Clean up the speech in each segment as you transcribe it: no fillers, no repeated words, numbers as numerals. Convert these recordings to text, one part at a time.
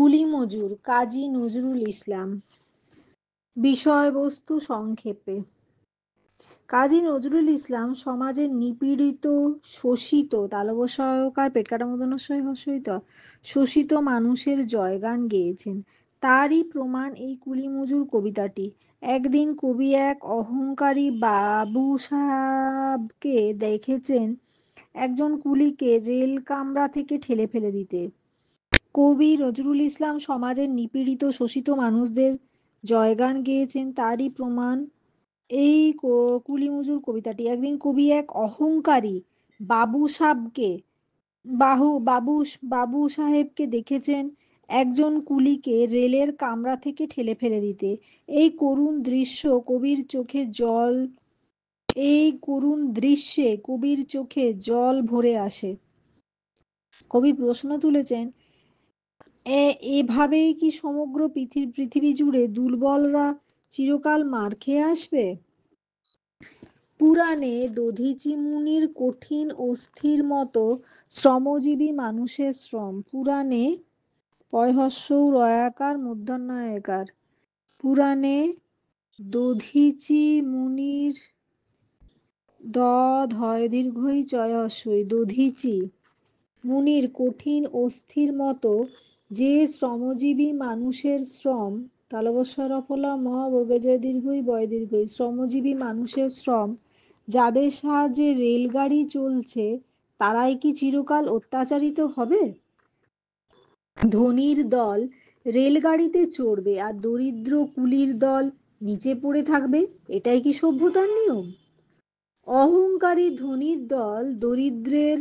কুলি মজুর কাজী নজরুল ইসলাম। বিষয়বস্তু সংক্ষেপে। কাজী নজরুল ইসলাম সমাজের নিপীড়িত, শোষিত শোষিত মানুষের জয়গান গেয়েছেন। তারই প্রমাণ এই কুলি মজুর কবিতাটি। একদিন কবি এক অহংকারী বাবু সাহেবকে দেখেছেন একজন কুলিকে রেল কামরা থেকে ঠেলে ফেলে দিতে। কবি নজরুল ইসলাম সমাজের নিপীড়িত, শোষিত মানুষদের জয়গান গেয়েছেন, তারই প্রমাণ এই কুলি মজুর কবিতাটি। একদিন কবি এক অহংকারী বাবু সাহেবকে বাবু সাহেবকে দেখেছেন একজন কুলিকে রেলের কামরা থেকে ঠেলে ফেলে দিতে। এই করুণ দৃশ্যে কবির চোখে জল ভরে আসে। কবি প্রশ্ন তুলেছেন, এভাবেই কি সমগ্র পৃথিবী জুড়ে দুর্বলরা চিরকাল মার খেয়ে আসবে? পুরাণে দধিচি মুনির কঠিন অস্থির মতো শ্রমজীবী মানুষের শ্রম। পুরাণে পয়ঃস্যৌ রয়াকার মূর্ধন্যয়কার। পুরাণে দধিচি মুনির দধিচি মুনির কঠিন অস্থির মতো যে শ্রমজীবী মানুষের শ্রম, শ্রমজীবী মানুষের শ্রম, যাদের সাহায্যে রেলগাড়ি চলছে, তারাই কি চিরকাল অত্যাচারিত হবে? ধনীর দল রেলগাড়িতে চড়বে আর দরিদ্র কুলির দল নিচে পড়ে থাকবে, এটাই কি সভ্যতার নিয়ম? অহংকারী ধনীর দল দরিদ্রের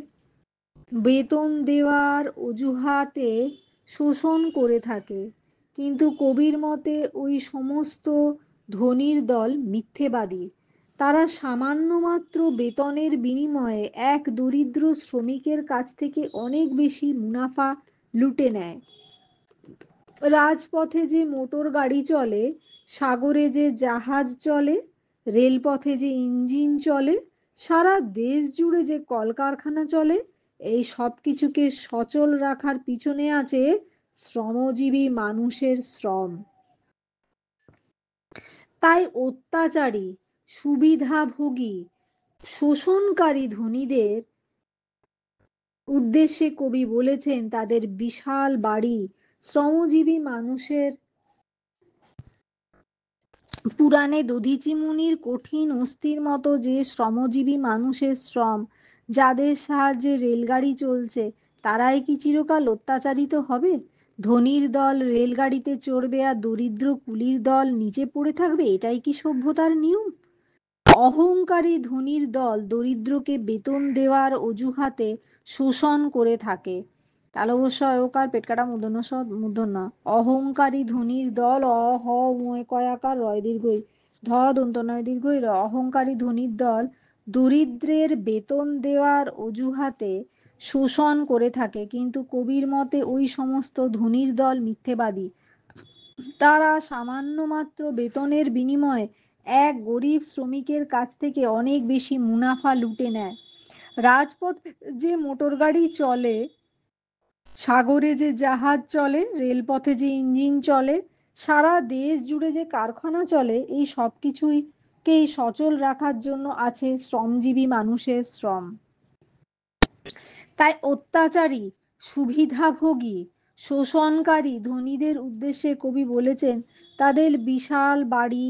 বেতন দেওয়ার অজুহাতে শোষণ করে থাকে, কিন্তু কবির মতে ওই সমস্ত ধনীর দল মিথ্যেবাদী। তারা সামান্য মাত্র বেতনের বিনিময়ে এক দরিদ্র শ্রমিকের কাছ থেকে অনেক বেশি মুনাফা লুটে নেয়। রাজপথে যে মোটর গাড়ি চলে, সাগরে যে জাহাজ চলে, রেলপথে যে ইঞ্জিন চলে, সারা দেশ জুড়ে যে কলকারখানা চলে, এই সব কিছুকে সচল রাখার পিছনে আছে শ্রমজীবী মানুষের শ্রম। তাই অত্যাচারী, সুবিধাভোগী, শোষণকারী ধনীদের উদ্দেশ্যে কবি বলেছেন তাদের বিশাল বাড়ি। শ্রমজীবী মানুষের পুরাণে দধিচি মুনির কঠিন অস্থির মতো যে শ্রমজীবী মানুষের শ্রম, যাদের সাহায্যে রেলগাড়ি চলছে, তারাই কি চিরকাল অত্যাচারিত হবে? ধনীর দল রেলগাড়িতে চড়বে আর দরিদ্র কুলির দল নিচে পড়ে থাকবে, এটাই কি সভ্যতার নিয়ম? অহংকারী ধনীর দল দরিদ্রকে বেতন দেওয়ার অজুহাতে শোষণ করে থাকে। তালবস্যয়কার পেটকাটা মূর্ধন্য। অহংকারী ধনীর দল কয়াকার রয় দীর্ঘই দন্ত নয় দীর্ঘই র। অহংকারী ধনীর দল দরিদ্রের বেতন দেওয়ার অজুহাতে শোষণ করে থাকে, কিন্তু কবির মতে ওই সমস্ত ধনীর দল মিথ্যেবাদী। তারা সামান্য মাত্র বেতনের বিনিময়ে এক গরিব শ্রমিকের কাছ থেকে অনেক বেশি মুনাফা লুটে নেয়। রাজপথ যে মোটর গাড়ি চলে, সাগরে যে জাহাজ চলে, রেলপথে যে ইঞ্জিন চলে, সারা দেশ জুড়ে যে কারখানা চলে, এই সব কিছুকেই সচল রাখার জন্য আছে শ্রমজীবী মানুষের শ্রম। তাই অত্যাচারী, সুবিধাভোগী, শোষণকারী ধনীদের উদ্দেশ্যে কবি বলেছেন তাদের বিশাল বাড়ি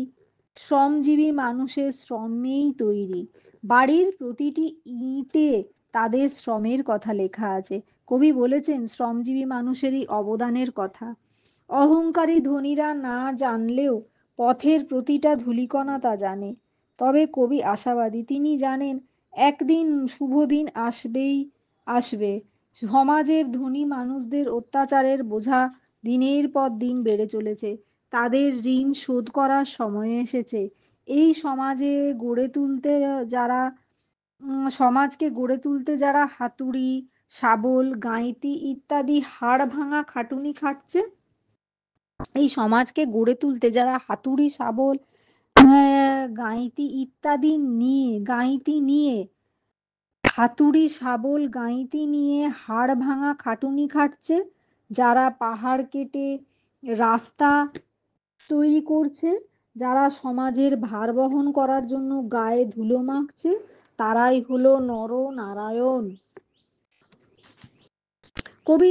শ্রমজীবী মানুষের শ্রমেই তৈরি। বাড়ির প্রতিটি ইঁটে তাদের শ্রমের কথা লেখা আছে। কবি বলেছেন শ্রমজীবী মানুষেরই অবদানের কথা। অহংকারী ধনীরা না জানলেও পথের প্রতিটা ধূলিকণা তা জানে। তবে কবি আশাবাদী, তিনি জানেন একদিন শুভ দিন আসবে। সমাজের ধনী মানুষদের অত্যাচারের বোঝা দিনের পর দিন বেড়ে চলেছে, তাদের ঋণ শোধ করার সময় এসেছে। এই সমাজকে গড়ে তুলতে যারা হাতুড়ি, শাবল, গাঁইতি ইত্যাদি হাড় ভাঙা খাটুনি খাটছে, এই সমাজকে গড়ে তুলতে যারা হাতুড়ি, শাবল, হাতুড়ি, শাবল, গাঁইতি নিয়ে হাড় ভাঙা খাটুনি খাটছে, যারা পাহাড় কেটে রাস্তা তৈরি করছে, যারা সমাজের ভার বহন করার জন্য গায়ে ধুলো মাখছে, তারাই হলো নরনারায়ণ। কবি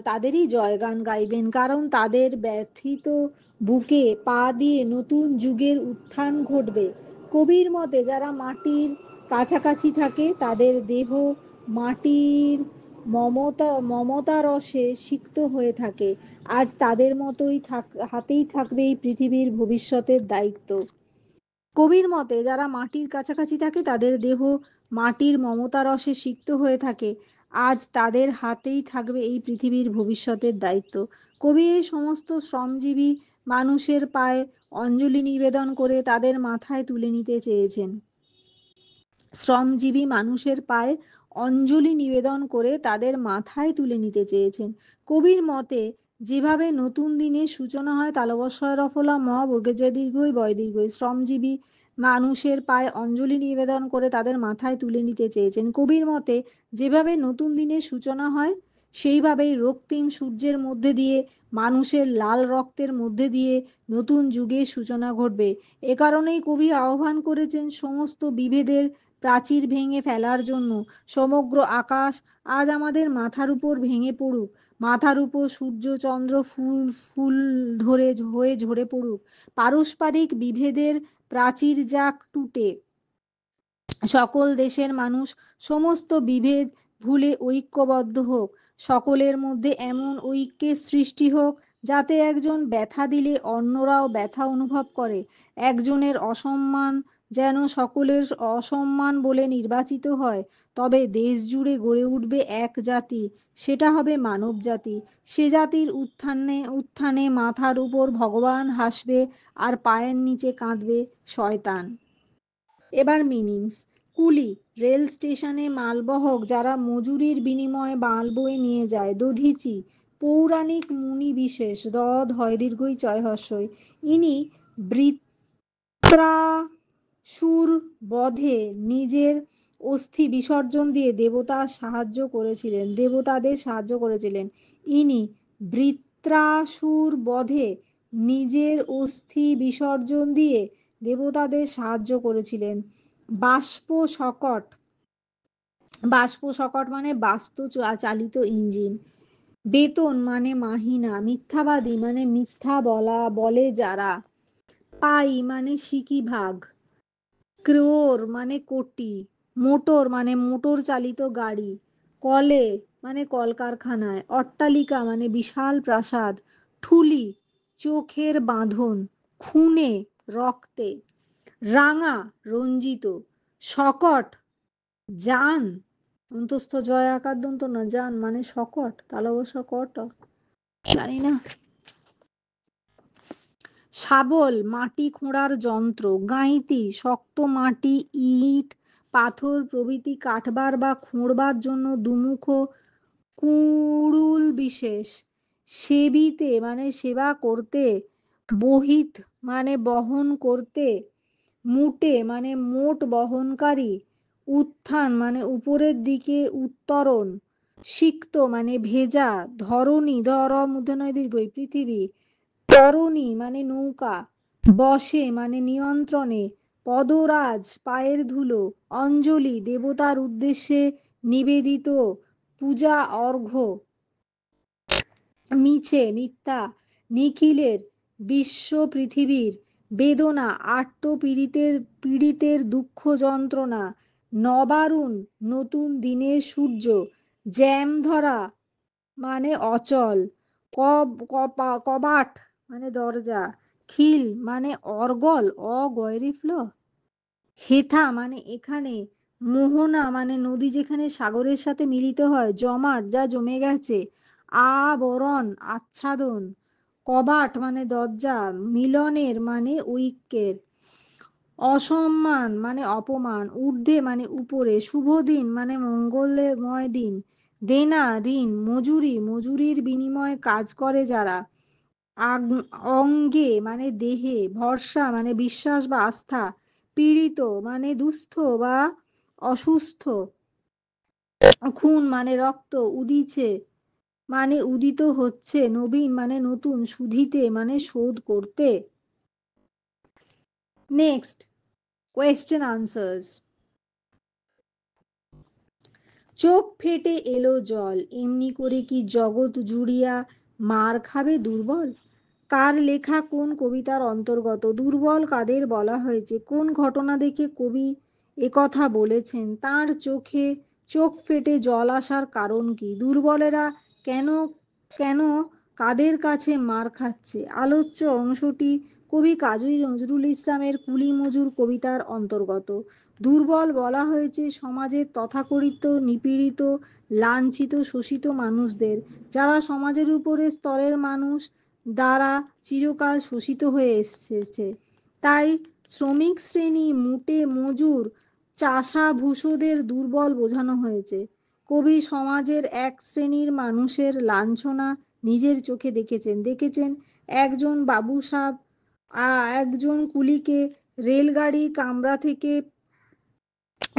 তাদেরই জয়গান গাইবেন, কারণ তাদের ব্যথিত বুকে পা দিয়ে নতুন যুগের উত্থান ঘটবে। কবির মতে যারা মাটির কাছাকাছি থাকে তাদের দেহ মাটির মমতা রসে সিক্ত হয়ে থাকে। আজ তাদের মতোই হাতেই থাকবে এই পৃথিবীর ভবিষ্যতের দায়িত্ব। কবির মতে যারা মাটির কাছাকাছি থাকে তাদের দেহ মাটির মমতা রসে সিক্ত হয়ে থাকে। আজ তাদের হাতেই থাকবে এই পৃথিবীর ভবিষ্যতের দায়িত্ব। কবি এই সমস্ত শ্রমজীবী মানুষের পায়ে অঞ্জলি নিবেদন করে তাদের মাথায় তুলে নিতে চেয়েছেন। শ্রমজীবী মানুষের পায়ে অঞ্জলি নিবেদন করে তাদের মাথায় তুলে নিতে চেয়েছেন। কবির মতে যেভাবে নতুন দিনের সূচনা হয় তালবস্বয় রফলা বর্গেজয় দীর্ঘই বয় দীর্ঘই, শ্রমজীবী মানুষের পায়ে অঞ্জলি নিবেদন করে তাদের মাথায় তুলে নিতে চেয়েছেন। কবির মতে যেভাবে নতুন দিনের সূচনা হয় সেইভাবেই রক্তিম সূর্যের মধ্যে দিয়ে, মানুষের লাল রক্তের মধ্যে দিয়ে নতুন যুগের সূচনা ঘটবে। এ কারণেই কবি আহ্বান করেছেন সমস্ত বিভেদের প্রাচীর ভেঙে ফেলার জন্য। সমগ্র আকাশ আজ আমাদের মাথার উপর ভেঙে পড়ুক, মাথার উপর সূর্য চন্দ্র ফুল ফুল ধরে হয়ে ঝরে পড়ুক, পারস্পরিক বিভেদের প্রাচীর যাক টুটে, সকল দেশের মানুষ সমস্ত বিভেদ ভুলে ঐক্যবদ্ধ হোক, সকলের মধ্যে এমন ঐক্যের সৃষ্টি হোক যাতে একজন ব্যথা দিলে অন্যরাও ব্যথা অনুভব করে, একজনের অসম্মান যেন সকলের অসম্মান বলে নির্বাচিত হয়। তবে দেশ জুড়ে গড়ে উঠবে এক জাতি, সেটা হবে মানব জাতি। সে জাতির উত্থানে মাথার উপর ভগবান হাসবে আর পায়ের নিচে কাঁদবে শয়তান। এবার মিনিংস। কুলি, রেল স্টেশনে মালবহক যারা মজুরির বিনিময়ে মাল বয়ে নিয়ে যায়। দধিচি, পৌরাণিক মুনি বিশেষ, হয় দীর্ঘই চয় হর্ষই, ইনি বৃত্রাসুর বধে নিজের অস্থি বিসর্জন দিয়ে দেবতাদের সাহায্য করেছিলেন। ইনি বৃত্রাসুর বধে নিজের অস্থি বিসর্জন দিয়ে দেবতাদের সাহায্য করেছিলেন। বাষ্প শকট মানে বাস্তু চালিত ইঞ্জিন। বেতন মানে মাহিনা। মিথ্যাবাদী মানে মিথ্যা বলে যারা। পাই মানে সিকি ভাগ। ক্রোর মানে কোটি। মোটর মানে মোটর চালিত গাড়ি। কলে মানে কলকারখানায়। অট্টালিকা মানে বিশাল প্রাসাদ। ঠুলি চোখের বাঁধন। খুনে রক্তে। রাঙা রঞ্জিত। শকট জান, অন্তস্থ জয় আকার দন্ত না, জান মানে শকট, তালবস্য কট, জানি না। শাবল মাটি খোঁড়ার যন্ত্র। গাঁইতি শক্ত মাটি, ইট, পাথর প্রভৃতি কাটবার বা খোঁড়বার জন্য দুমুখো কুড়ুল বিশেষ। সেবিতে মানে সেবা করতে। বহিত মানে বহন করতে। মুটে মানে মোট বহনকারী। উত্থান মানে উপরের দিকে উত্তরণ। সিক্ত মানে ভেজা। ধরণী মূর্ধন্য দীর্ঘই পৃথিবী। তরণী মানে নৌকা। বশে মানে নিয়ন্ত্রণে। পদরাজ পায়ের ধুলো। অঞ্জলি দেবতার উদ্দেশ্যে নিবেদিত পূজা অর্ঘ্য। মিছে মিথ্যা। নিখিলের বিশ্ব পৃথিবীর। বেদনা পীড়িতের দুঃখ যন্ত্রণা। নবারুণ নতুন দিনের সূর্য। জ্যাম ধরা মানে অচল। কবাট মানে দরজা। খিল মানে অর্গল, অগয়রিফল। হেথা মানে এখানে। মোহনা মানে নদী যেখানে সাগরের সাথে মিলিত হয়। জমাট যা জমে গেছে। আবরণ আচ্ছাদন। কবাট মানে দরজা। মিলনের মানে ঐক্যের। অসম্মান মানে অপমান। ঊর্ধ্বে মানে উপরে। শুভ দিন মানে মঙ্গলময় দিন। দেনা ঋণ। মজুরির বিনিময়ে কাজ করে যারা। অঙ্গে মানে দেহে। ভরসা মানে বিশ্বাস বা আস্থা। পীড়িত মানে দুস্থ বা অসুস্থ। খুন মানে রক্ত। উদিছে মানে উদিত হচ্ছে, নবীন মানে নতুন, শুধিতে মানে শোধ করতে। Next question answers. চোখ ফেটে এলো জল, এমনি করে কি জগৎ জুড়িয়া মার খাবে দুর্বল? কার লেখা কোন কবিতার অন্তর্গত? দুর্বল কাদের বলা হয়েছে? কোন ঘটনা দেখে কবি একথা বলেছেন? তার চোখে চোখ ফেটে জল আসার কারণ কি? দুর্বলেরা কেন কেন কাদের কাছে মার খাচ্ছে? আলোচ্য অংশটি কবি কাজী নজরুল ইসলামের কুলি মজুর কবিতার অন্তর্গত। দুর্বল বলা হয়েছে সমাজের তথাকথিত নিপীড়িত, লাঞ্ছিত, শোষিত মানুষদের, যারা সমাজের উপরের স্তরের মানুষ দ্বারা চিরকাল শোষিত হয়ে এসেছে। তাই শ্রমিক শ্রেণী, মুটে মজুর, চাষা ভূষদের দুর্বল বোঝানো হয়েছে। কবি সমাজের এক শ্রেণীর মানুষের লাঞ্ছনা নিজের চোখে দেখেছেন একজন বাবু সাহেব একজন কুলিকে রেলগাড়ির কামরা থেকে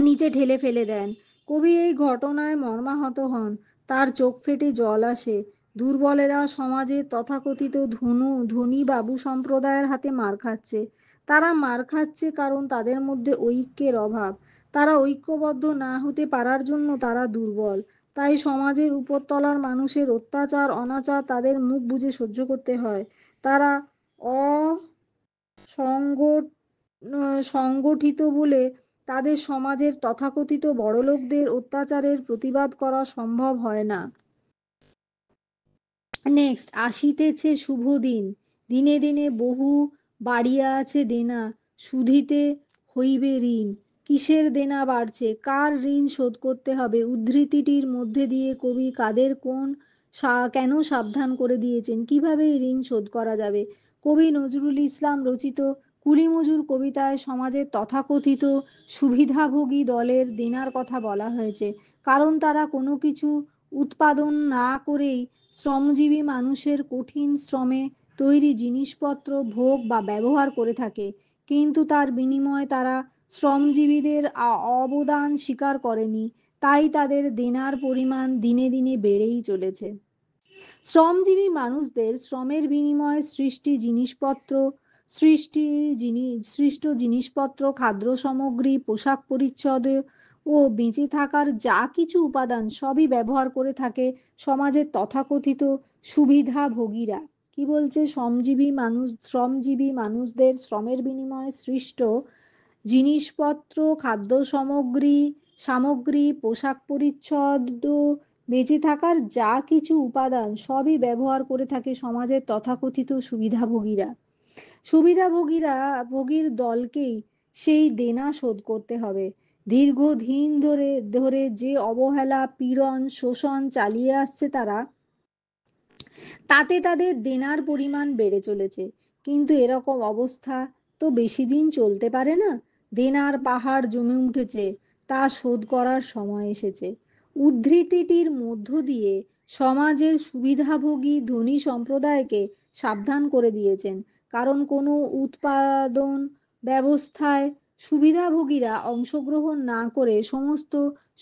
নিচে ঠেলে ফেলে দেন। কবি এই ঘটনায় মর্মাহত হন, তার চোখ ফেটে জল আসে। দুর্বলেরা সমাজের তথাকথিত ধনী বাবু সম্প্রদায়ের হাতে মার খাচ্ছে। তারা মার খাচ্ছে কারণ তাদের মধ্যে ঐক্যের অভাব। তারা ঐক্যবদ্ধ না হতে পারার জন্য তারা দুর্বল। তাই সমাজের উপরতলার মানুষের অত্যাচার অনাচার তাদের মুখ বুজে সহ্য করতে হয়। তারা সংগঠিত বলে তাদের সমাজের তথাকথিত বড়লোকদের অত্যাচারের প্রতিবাদ করা সম্ভব হয় না। নেক্সট, আসিতেছে শুভ দিন, দিনে দিনে বহু বাড়িয়া আছে দেনা, শুধিতে হইবে ঋণ। কিসের দেনা বাড়ছে? কার ঋণ শোধ করতে হবে? উদ্ধৃতিটির মধ্যে দিয়ে কবি কাদের কেন সাবধান করে দিয়েছেন কিভাবে এই ঋণ শোধ করা যাবে? কবি নজরুল ইসলাম রচিত কুলিমজুর কবিতায় সমাজের তথাকথিত সুবিধাভোগী দলের দেনার কথা বলা হয়েছে, কারণ তারা কোনো কিছু উৎপাদন না করেই শ্রমজীবী মানুষের কঠিন শ্রমে তৈরি জিনিসপত্র ভোগ বা ব্যবহার করে থাকে, কিন্তু তার বিনিময়ে তারা শ্রমজীবীদের অবদান স্বীকার করেনি। তাই তাদের দেনার পরিমাণ দিনে দিনে বেড়েই চলেছে। শ্রমজীবী মানুষদের শ্রমের বিনিময়ে সৃষ্ট জিনিসপত্র, খাদ্য সামগ্রী, পোশাক পরিচ্ছদ ও বেঁচে থাকার যা কিছু উপাদান সবই ব্যবহার করে থাকে সমাজের তথাকথিত সুবিধাভোগীরা। কি বলছে? শ্রমজীবী মানুষদের শ্রমের বিনিময়ে সৃষ্ট জিনিসপত্র, খাদ্য সামগ্রী, পোশাক পরিচ্ছদ, বেঁচে থাকার যা কিছু উপাদান সবই ব্যবহার করে থাকে সমাজের তথাকথিত ভোগীর দলকেই সেই দেনা শোধ করতে হবে। দীর্ঘদিন ধরে যে অবহেলা, পীড়ন, শোষণ চালিয়ে আসছে তাতে তাদের দেনার পরিমাণ বেড়ে চলেছে। কিন্তু এরকম অবস্থা তো বেশি দিন চলতে পারে না। দেনার পাহাড় জমে উঠেছে, তা শোধ করার সময় এসেছে। উদ্ধৃতিটির মধ্য দিয়ে সমাজের সুবিধাভোগী ধনী সম্প্রদায়কে সাবধান করে দিয়েছেন, কারণ কোনো উৎপাদন ব্যবস্থায় সুবিধাভোগীরা অংশগ্রহণ না করে সমস্ত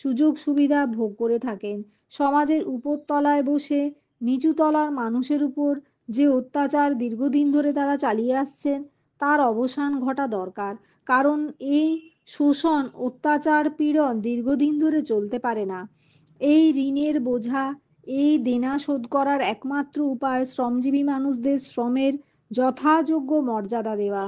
সুযোগ সুবিধা ভোগ করে থাকেন। সমাজের উপরতলায় বসে নিচুতলার মানুষের উপর যে অত্যাচার দীর্ঘদিন ধরে তারা চালিয়ে আসছেন তার অবসান ঘটা দরকার, কারণ এই শোষণ, অত্যাচার, পীড়ন দীর্ঘদিন ধরে চলতে পারে না। এই ঋণের বোঝা, এই দেনা শোধ করার একমাত্র উপায় শ্রমজীবী মানুষদের শ্রমের যথাযোগ্য মর্যাদা দেওয়া,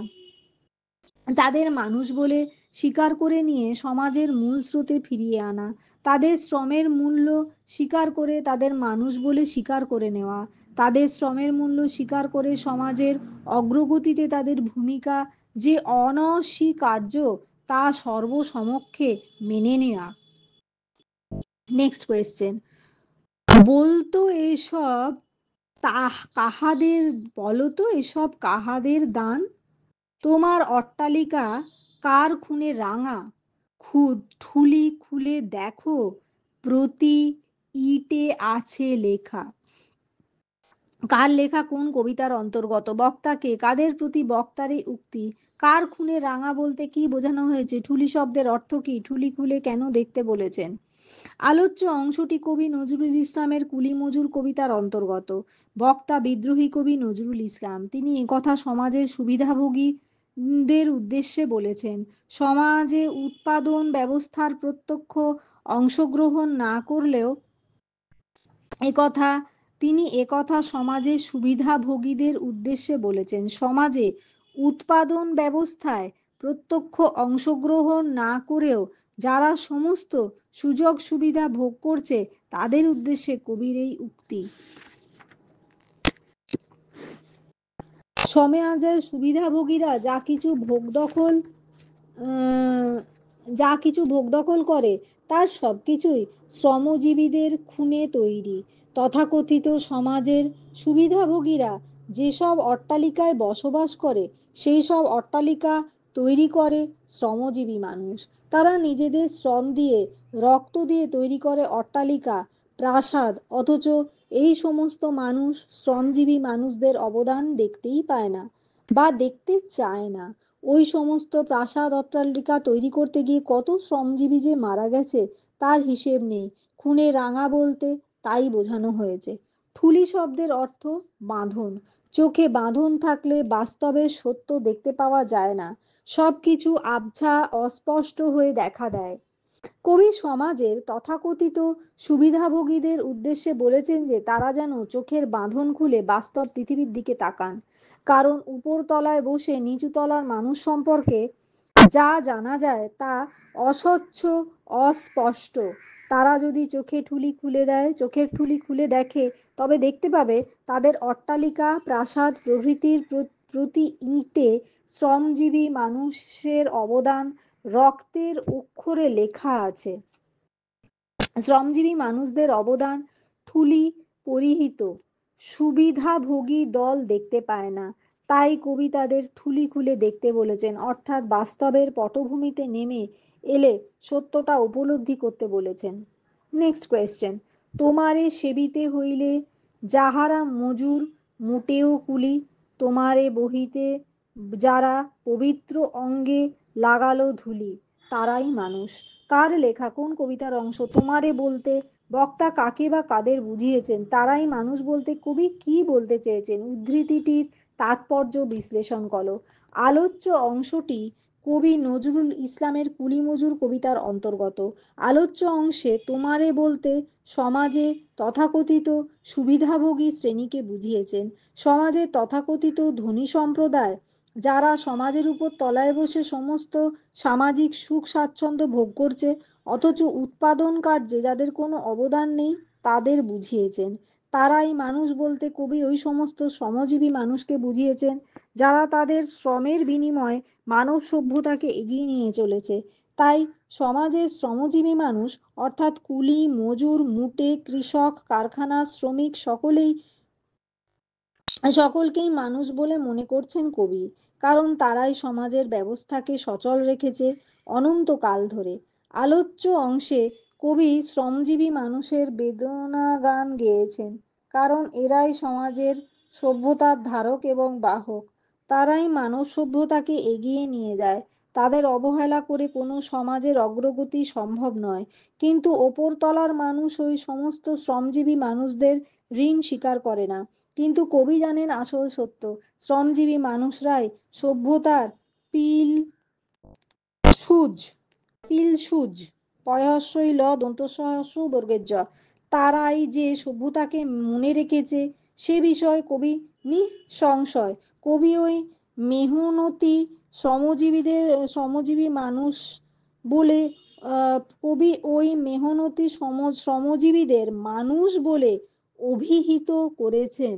তাদের মানুষ বলে স্বীকার করে নিয়ে সমাজের মূল স্রোতে ফিরিয়ে আনা, তাদের শ্রমের মূল্য স্বীকার করে তাদের মানুষ বলে স্বীকার করে নেওয়া, তাদের শ্রমের মূল্য স্বীকার করে সমাজের অগ্রগতিতে তাদের ভূমিকা যে অনস্বীকার্য তা সর্বসমক্ষে মেনে নেওয়া। নেক্সট কোয়েশ্চেন, বলতো এসব কাহাদের বলতো এসব কাহাদের দান? তোমার অট্টালিকা কার খুনে রাঙা? ঠুলি খুলে দেখো, প্রতি ইটে আছে লেখা। কার লেখা কোন কবিতার অন্তর্গত? বক্তাকে, কাদের প্রতি বক্তার এই উক্তি? কার খুনে রাঙা বলতে কি বোঝানো হয়েছে? ঠুলি শব্দের অর্থ কি? ঠুলি খুলে কেন দেখতে বলেছেন? আলোচ্য অংশটি কবি নজরুল ইসলামের কুলি মজুর কবিতার অন্তর্গত। বক্তা বিদ্রোহী কবি নজরুল ইসলাম। তিনি একথা সমাজের সুবিধাভোগীদের উদ্দেশ্যে বলেছেন। সমাজে উৎপাদন ব্যবস্থার প্রত্যক্ষ অংশগ্রহণ না করলেও একথা তিনি একথা সমাজের সুবিধাভোগীদের উদ্দেশ্যে বলেছেন। সমাজে উৎপাদন ব্যবস্থায় প্রত্যক্ষ অংশগ্রহণ না করেও যারা সমস্ত সুযোগ সুবিধা ভোগ করছে তাদের উদ্দেশ্যে কবির এই উক্তি। সমাজের সুবিধাভোগীরা যা কিছু ভোগ দখল করে তার সবকিছুই শ্রমজীবীদের খুনে তৈরি। তথাকথিত সমাজের সুবিধাভোগীরা যেসব অট্টালিকায় বসবাস করে সেই সব অট্টালিকা তৈরি করে শ্রমজীবী মানুষ। তারা নিজেদের শ্রম দিয়ে রক্ত দিয়ে তৈরি করে অট্টালিকা, প্রাসাদ, অথচ এই সমস্ত মানুষ শ্রমজীবী মানুষদের অবদান দেখতেই পায় না বা দেখতে চায় না। ওই সমস্ত প্রাসাদ অট্টালিকা তৈরি করতে গিয়ে কত শ্রমজীবী যে মারা গেছে তার হিসেব নেই। খুনে রাঙা বলতে তাই বোঝানো হয়েছে। ঠুলি শব্দের অর্থ বাঁধন। চোখে বাঁধন থাকলে বাস্তবের সত্য দেখতে পাওয়া যায় না, সবকিছু আবছা অস্পষ্ট হয়ে দেখা দেয়। কবি সমাজের তথাকথিত সুবিধাভোগীদের উদ্দেশ্যে বলেছেন যে তারা যেন চোখের বাঁধন খুলে বাস্তব পৃথিবীর দিকে তাকান। কারণ উপর তলায় বসে নিচু তলার মানুষ সম্পর্কে যা জানা যায় তা অস্বচ্ছ, অস্পষ্ট। তারা যদি চোখের ঠুলি খুলে দেখে তবে দেখতে পাবে তাদের অট্টালিকা, প্রাসাদ প্রভৃতির প্রতি ইঁটে শ্রমজীবী মানুষের অবদান রক্তের অক্ষরে লেখা আছে। শ্রমজীবী মানুষদের অবদান ঠুলি পরিহিত সুবিধাভোগী দল দেখতে পায় না। তাই কবি তাদের ঠুলি খুলে দেখতে বলেছেন, অর্থাৎ বাস্তবের পটভূমিতে নেমে এলে সত্যটা উপলব্ধি করতে বলেছেন। Next question. তোমারে সেবিতে হইলে যাহারা মজুর মোটেও কুলি, তোমারে বহিতে যারা পবিত্র অঙ্গে লাগালো ধুলি, তারাই মানুষ। কার লেখা, কোন কবিতার অংশ? তোমারে বলতে বক্তা কাকে বা কাদের বুঝিয়েছেন? তারাই মানুষ বলতে কবি কি বলতে চেয়েছেন? উদ্ধৃতিটির তাৎপর্য বিশ্লেষণ করো। আলোচ্য অংশটি কবি নজরুল ইসলামের কুলি মজুর কবিতার অন্তর্গত। আলোচ্য অংশে তোমারে বলতে সমাজে তথাকথিত সুবিধাভোগী শ্রেণীকে বুঝিয়েছেন। সমাজে তথাকথিত ধনী সম্প্রদায় যারা সমাজের উপর তলায় বসে সমস্ত সামাজিক সুখ স্বাচ্ছন্দ্য ভোগ করছে অথচ উৎপাদন কার্যে যাদের কোনো অবদান নেই তাদের বুঝিয়েছেন। তারাই মানুষ বলতে কবি ওই সমস্ত শ্রমজীবী মানুষকে বুঝিয়েছেন যারা তাদের শ্রমের বিনিময়ে মানব সভ্যতাকে এগিয়ে নিয়ে চলেছে। তাই সমাজের শ্রমজীবী মানুষ অর্থাৎ কুলি, মজুর, মুটে, কৃষক, কারখানার শ্রমিক সকলকেই মানুষ বলে মনে করছেন কবি। কারণ তারাই সমাজের ব্যবস্থাকে সচল রেখেছে অনন্তকাল ধরে। আলোচ্য অংশে কবি শ্রমজীবী মানুষের বেদনা গান গেয়েছেন, কারণ এরাই সমাজের সভ্যতার ধারক এবং বাহক। তারাই মানব সভ্যতাকে এগিয়ে নিয়ে যায়। তাদের অবহেলা করে কোনো সমাজের অগ্রগতি সম্ভব নয়। কিন্তু ওপরতলার মানুষ ওই সমস্ত শ্রমজীবী মানুষদের ঋণ স্বীকার করে না। কিন্তু কবি জানেন আসল সত্য, শ্রমজীবী মানুষরাই সভ্যতার পিল সুজ পিল সুজ পয়হস্যই ল দন্তসহস্র বর্গের জ। তারাই যে সভ্যতাকে মনে রেখেছে সে বিষয়ে কবি নিঃসংশয়। কবি ওই মেহনতি শ্রমজীবী মানুষ বলে কবি ওই মেহনতি শ্রমজীবীদের মানুষ বলে অভিহিত করেছেন।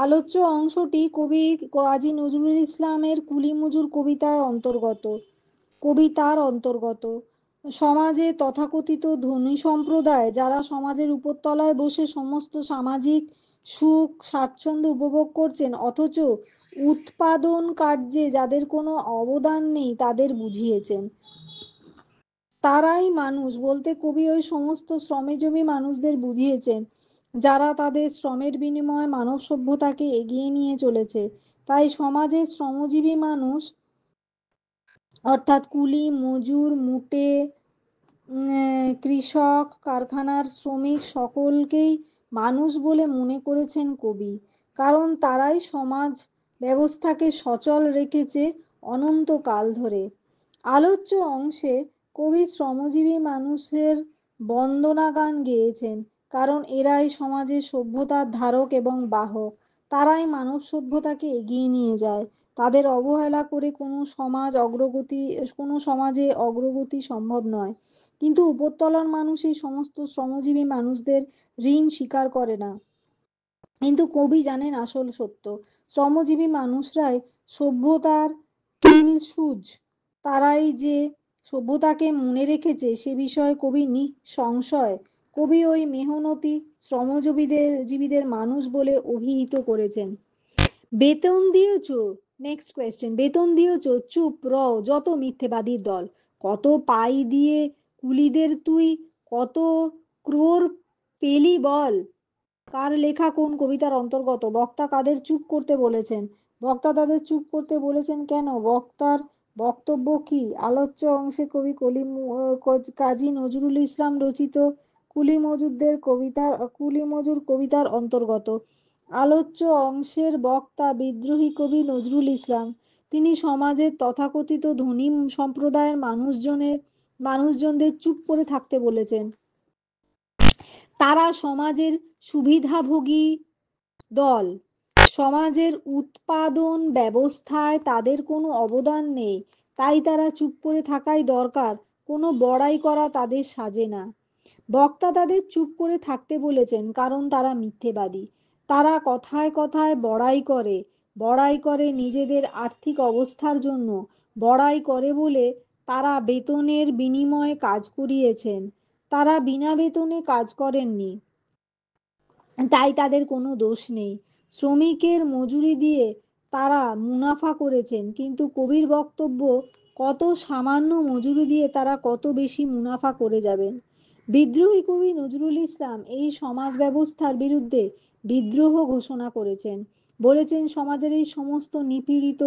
আলোচ্য অংশটি কবি কাজী নজরুল ইসলামের কুলি মজুর কবিতার অন্তর্গত। সমাজে তথাকথিত ধনী সম্প্রদায় যারা সমাজের উপরতলায় বসে সমস্ত সামাজিক সুখ স্বাচ্ছন্দ্য উপভোগ করছেন অথচ উৎপাদন কার্যে যাদের কোনো অবদান নেই তাদের বুঝিয়েছেন। তারাই মানুষ বলতে কবি ওই সমস্ত শ্রমজীবী মানুষদের বুঝিয়েছেন যারা তাদের শ্রমের বিনিময়ে মানব সভ্যতাকে এগিয়ে নিয়ে চলেছে। তাই সমাজের শ্রমজীবী মানুষ অর্থাৎ কুলি, মজুর, মুটে, কৃষক, কারখানার শ্রমিক সকলকেই মানুষ বলে মনে করেছেন কবি, কারণ তারাই সমাজ ব্যবস্থাকে সচল রেখেছে অনন্তকাল ধরে। আলোচ্য অংশে কবি শ্রমজীবী মানুষের বন্দনা গান গেয়েছেন, কারণ এরাই সমাজের সভ্যতার ধারক এবং বাহক। তারাই মানব সভ্যতাকে এগিয়ে নিয়ে যায়। তাদের অবহেলা করে কোনো সমাজে অগ্রগতি সম্ভব নয়। কিন্তু উপরতলার মানুষ এই সমস্ত শ্রমজীবী মানুষদের ঋণ স্বীকার করে না। কিন্তু কবি জানেন আসল সত্য, শ্রমজীবী মানুষরাই সভ্যতার কিলসুজ। তারাই যে সভ্যতাকে মনে রেখেছে সে বিষয়ে কবি নিঃসংশয়। কবি ওই মেহনতি জীবীদের মানুষ বলে অভিহিত করেছেন। বেতন দিয়েছ, নেক্সট কোয়েশ্চেন, বেতন দিয়েছ, চুপ রও যত মিথ্যেবাদীর দল। কত পাই দিয়ে কুলিদের তুই, কত ক্রোর পেলি বল। কার লেখা কোন কবিতার অন্তর্গত? বক্তা কাদের চুপ করতে বলেছেন? বক্তা তাদের চুপ করতে বলেছেন কেন? বক্তার বক্তব্য কি? আলোচ্য অংশে কবি কাজী নজরুল ইসলাম রচিত কুলি মজুর কবিতার অন্তর্গত। আলোচ্য অংশের বক্তা বিদ্রোহী কবি নজরুল ইসলাম। তিনি সমাজের তথাকথিত ধনী সম্প্রদায়ের মানুষজনদের চুপ করে থাকতে বলেছেন। তারা সমাজের সুবিধাভোগী দল। সমাজের উৎপাদন ব্যবস্থায় তাদের কোনো অবদান নেই, তাই তারা চুপ করে থাকাই দরকার। কোনো বড়াই করা তাদের সাজে না। বক্তা তাদের চুপ করে থাকতে বলেছেন কারণ তারা মিথ্যেবাদী। তারা কথায় কথায় বড়াই করে নিজেদের আর্থিক অবস্থার জন্য। বড়াই করে বলে তারা বেতনের বিনিময়ে কাজ করিয়েছেন। তারা বিনা বেতনে কাজ করেননি, তাই তাদের কোনো দোষ নেই। শ্রমিকের মজুরি দিয়ে তারা মুনাফা করেছেন, কিন্তু কবির বক্তব্য, কত সামান্য মজুরি দিয়ে তারা কত বেশি মুনাফা করে যাবেন। বিদ্রোহী কবি নজরুল ইসলাম এই সমাজ ব্যবস্থার বিরুদ্ধে বিদ্রোহ ঘোষণা করেছেন। বলেছেন সমাজের এই সমস্ত নিপীড়িত,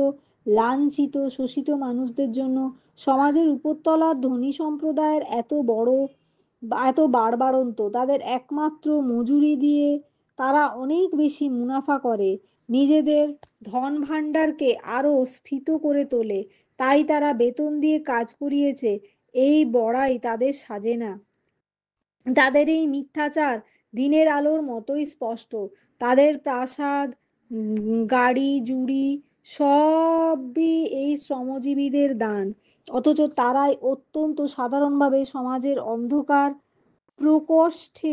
লাঞ্ছিত, শোষিত মানুষদের জন্য সমাজের উপরতলার ধনী সম্প্রদায়ের এত বাড়বাড়ন্ত। তাদের একমাত্র মজুরি দিয়ে তারা অনেক বেশি মুনাফা করে, নিজেদের ধন ভাণ্ডারকে আরো স্ফীত করে তোলে। তাই তারা বেতন দিয়ে কাজ করিয়েছে, এই বড়াই তাদের সাজে না। তাদের এই মিথ্যাচার দিনের আলোর মতোই স্পষ্ট। তাদের প্রাসাদ, গাড়ি, জুড়ি সবই এই শ্রমজীবীদের দান। অথচ তারাই অত্যন্ত সাধারণভাবে সমাজের অন্ধকার প্রকোষ্ঠে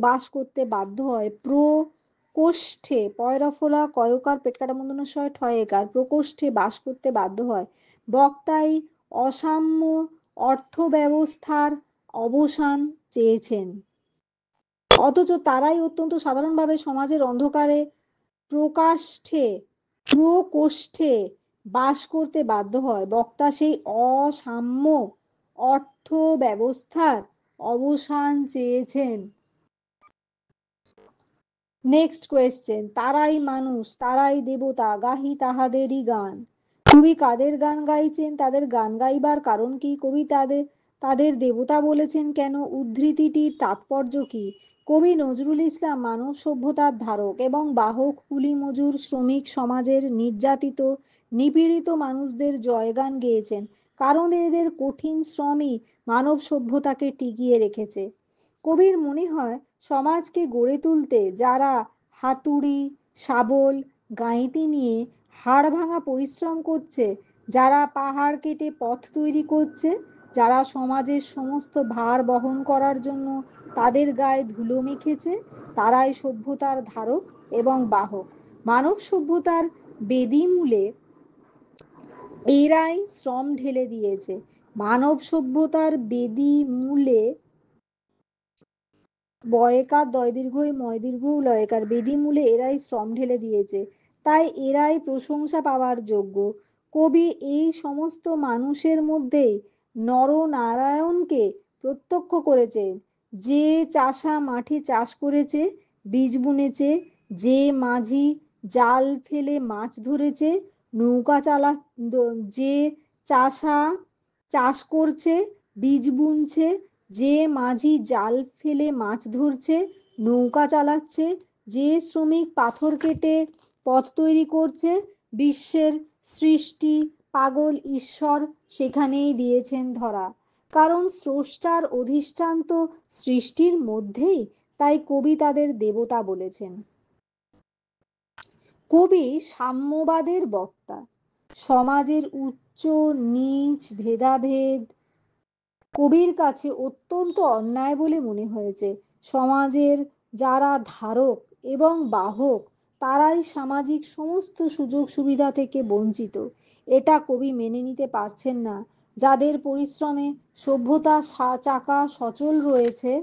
বাস করতে বাধ্য হয়। প্রকোষ্ঠে, পয়রা ফোলা কয়কার পেট কাটা মূর্ধন্য ষ ঠয়েকার, প্রকোষ্ঠে বাস করতে বাধ্য হয়। বক্তাই অসাম্য অর্থ ব্যবস্থার অবসান চেয়েছেন, অথচ তারাই অত্যন্ত সাধারণভাবে সমাজের অন্ধকারে প্রকোষ্ঠে বাস করতে বাধ্য হয়। বক্তা সেই অসাম্য অর্থ ব্যবস্থার অবসান চেয়েছেন। নেক্সট কোয়েশ্চেন, তারাই মানুষ, তারাই দেবতা, গাহি তাহাদেরই গান। কবি কাদের গান গাইছেন? তাদের গান গাইবার কারণ কি? কবি তাদের দেবতা বলেছেন কেন? উদ্ধৃতিটির তাৎপর্য কি? কবি নজরুল ইসলাম মানব সভ্যতার ধারক এবং বাহক কুলি মজুর শ্রমিক সমাজের নির্যাতিত নিপীড়িত মানুষদের জয়গান গেয়েছেন, কারণ এদের কঠিন শ্রমই মানব সভ্যতাকে টিকিয়ে রেখেছে। কবির মনে হয় সমাজকে গড়ে তুলতে যারা হাতুড়ি, শাবল, গাঁইতি নিয়ে হাড় ভাঙা পরিশ্রম করছে, যারা পাহাড় কেটে পথ তৈরি করছে, যারা সমাজের সমস্ত ভার বহন করার জন্য তাদের গায়ে ধুলো মেখেছে, তারাই সভ্যতার ধারক এবং বাহক। মানব সভ্যতার বেদিমূলে এরাই শ্রম ঢেলে দিয়েছে। মানব সভ্যতার বেদিমূলে বয়কার দয় দীর্ঘই ময় দীর্ঘ লয়কার, বেদিমূলে এরাই শ্রম ঢেলে দিয়েছে, তাই এরাই প্রশংসা পাওয়ার যোগ্য। কবি এই সমস্ত মানুষের মধ্যেই নরনারায়ণকে প্রত্যক্ষ করেছেন। যে চাষা মাঠে চাষ করেছে, বীজ বুনেছে, যে মাঝি জাল ফেলে মাছ ধরেছে, নৌকা চালা যে চাষ করছে, বীজ বুনছে, যে মাঝি জাল ফেলে মাছ ধরছে, নৌকা চালাচ্ছে, যে শ্রমিক পাথর কেটে পথ তৈরি করছে, বিশ্বের সৃষ্টি পাগল ঈশ্বর সেখানেই দিয়েছেন ধরা। কারণ স্রষ্টার অধিষ্ঠান তো সৃষ্টির মধ্যেই, তাই কবি তাদের দেবতা বলেছেন। কবি সাম্যবাদের বক্তা। সমাজের উচ্চ নীচ ভেদাভেদ কবির কাছে অত্যন্ত অন্যায় বলে মনে হয়েছে। সমাজের যারা ধারক এবং বাহক তারাই সামাজিক সমস্ত সুযোগ সুবিধা থেকে বঞ্চিত। এটা কবি মেনে নিতে পারছেন না। যাদের পরিশ্রমে সভ্যতা চাকা সচল রয়েছে,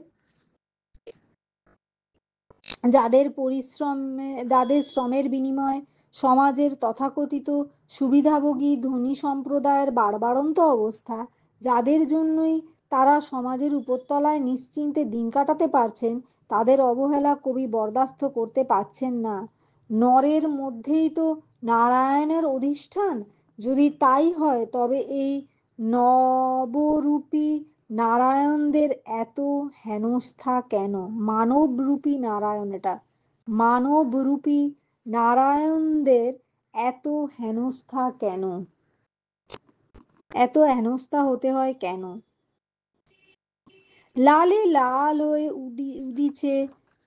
যাদের শ্রমের বিনিময়ে সমাজের তথাকথিত সুবিধাভোগী ধনী সম্প্রদায়ের বাড়বাড়ন্ত অবস্থা, যাদের জন্যই তারা সমাজের উপরতলায় নিশ্চিন্তে দিন কাটাতে পারছেন, তাদের অবহেলা কবি বরদাস্ত করতে পারছেন না। নরের মধ্যেই তো নারায়ণের অধিষ্ঠান। যদি তাই হয় তবে এই নবরূপী নারায়ণদের এত হেনস্থা কেন? মানবরূপী নারায়ণ, এটা মানবরূপী নারায়ণদের এত হেনস্থা কেন? এত হেনস্থা হতে হয় কেন? লালে লাল হয়ে উদিছে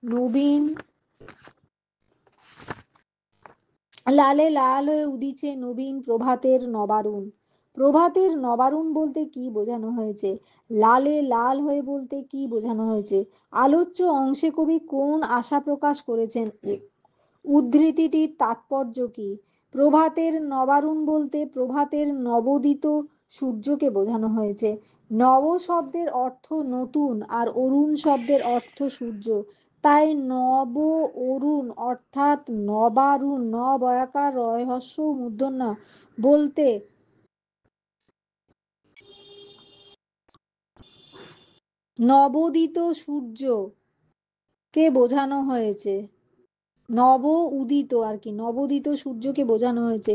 নবীন, লালে লাল হয়ে উদিছে নবীন প্রভাতের নবারুণ। প্রভাতের নবারুণ বলতে কি বোঝানো হয়েছে? লালে লাল হয়ে বলতে কি বোঝানো হয়েছে? আলোচ্য অংশে কবি কোন আশা প্রকাশ করেছেন? উদ্ধৃতিটির তাৎপর্য কি? প্রভাতের নবারুণ বলতে প্রভাতের নবোদিত সূর্যকে বোঝানো হয়েছে। নব শব্দের অর্থ নতুন আর অরুণ শব্দের অর্থ সূর্য, তাই নব অরুণ অর্থাৎ নবারুণ, ন বয়াকার রয় হস্য মূর্ধন্য বলতে নবোদিত সূর্যকে বোঝানো হয়েছে। নব উদিত আর কি, নবোদিত সূর্যকে বোঝানো হয়েছে।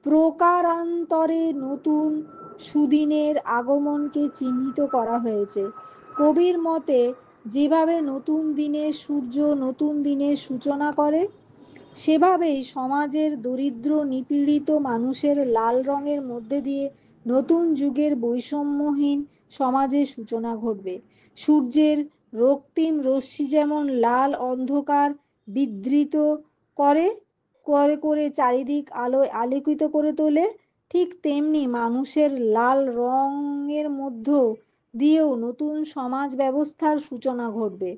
প্রকারান্তরে নতুন সুদিনের আগমনকে চিহ্নিত করা হয়েছে। কবির মতে যেভাবে নতুন দিনের সূর্য নতুন দিনের সূচনা করে, সেভাবেই সমাজের দরিদ্র নিপীড়িত মানুষের লাল রঙের মধ্যে দিয়ে নতুন যুগের বৈষম্যহীন সমাজের সূচনা ঘটবে। সূর্যের রক্তিম রশ্মি যেমন লাল অন্ধকার বিধৃত করে করে করে চারিদিক আলোয় আলোকিত করে তোলে, ঠিক তেমনি মানুষের লাল রঙের মধ্য দিয়েও নতুন সমাজ ব্যবস্থার সূচনা ঘটবে।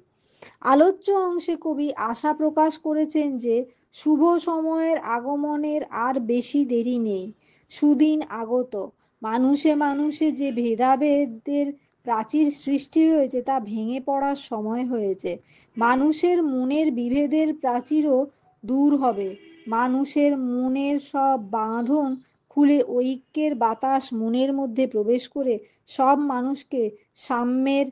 আলোচ্য অংশে কবি আশা প্রকাশ করেছেন যে শুভ সময়ের আগমনের আর বেশি দেরি নেই, সুদিন আগত। মানুষে মানুষে যে ভেদাভেদের প্রাচীর সৃষ্টি হয়েছে তা ভেঙে পড়ার সময় হয়েছে। মানুষের মনের বিভেদের প্রাচীরও দূর হবে। মানুষের মনের সব বাঁধন খুলে ঐক্যের বাতাস মনের মধ্যে প্রবেশ করে সব মানুষকে সাম্যের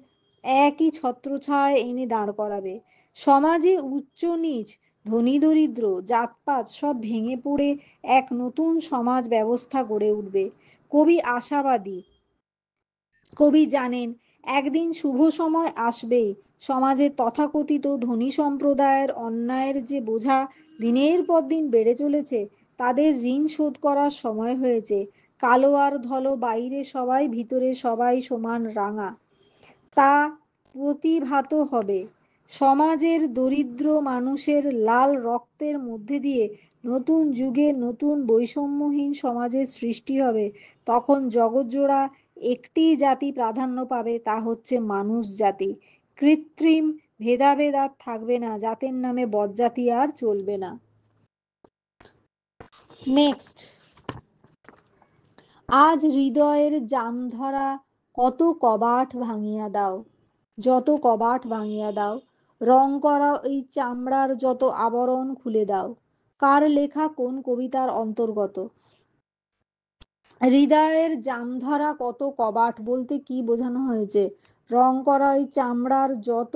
একই ছত্রছায়ায় এনে দাঁড় করাবে। সমাজে উচ্চ নীচ ধনী দরিদ্র জাতপাত সব ভেঙে পড়ে এক নতুন সমাজ ব্যবস্থা গড়ে উঠবে। কবি আশাবাদী। কবি জানেন একদিন শুভ সময় আসবেই। সমাজের তথাকথিত ধনী সম্প্রদায়ের অন্যায়ের যে বোঝা দিনের পর দিন বেড়ে চলেছে, তাদের ঋণ শোধ করার সময় হয়েছে। কালো আর ধলো বাইরে সবাই, ভিতরে সবাই সমান রাঙা, তা প্রতিভাত হবে। সমাজের দরিদ্র মানুষের লাল রক্তের মধ্যে দিয়ে নতুন যুগে নতুন বৈষম্যহীন সমাজের সৃষ্টি হবে। তখন জগৎজোড়া একটি জাতি প্রাধান্য পাবে, তা হচ্ছে মানুষ জাতি। কৃত্রিম ভেদাভেদ আর থাকবে না, জাতের নামে বজ্জাতি আর চলবে না। নেক্সট, আজ হৃদয়ের জামধরা কত কবাট ভাঙিয়া দাও, যত কবাট ভাঙিয়া দাও, রং করা ওই চামড়ার যত আবরণ খুলে দাও। কার লেখা কোন কবিতার অন্তর্গত? হৃদয়ের জামধরা কত কবাট বলতে কি বোঝানো হয়েছে? রং করা ওই চামড়ার যত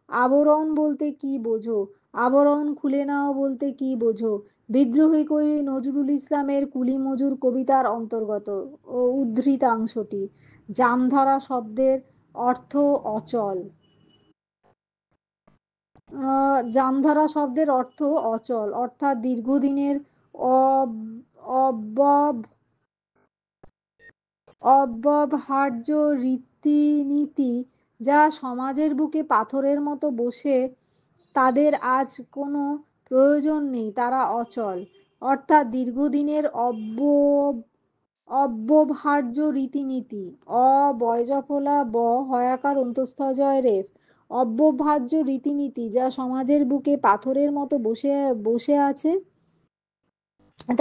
আবরণ বলতে কি বোঝো? আবরণ খুলে নাও বলতে কি বোঝো? বিদ্রোহী কবি নজরুল ইসলামের কুলি মজুর কবিতার অন্তর্গত ও উদ্ধৃতাংশটি। জামধরা শব্দের অর্থ অচল। জামধরা শব্দের অর্থ অচল, অর্থাৎ দীর্ঘদিনের অব্যব অব্যবহার্য রীতিনীতি যা সমাজের বুকে পাথরের মতো বসে, তাদের আজ কোনো প্রয়োজন নেই, তারা অচল। অর্থাৎ দীর্ঘদিনের অব্যবহার্য রীতিনীতি। বয়জফলা ব হয়াকার অন্তঃস্থ জয় রেফ। অব্যবহার্য রীতিনীতি যা সমাজের বুকে পাথরের মতো বসে বসে আছে,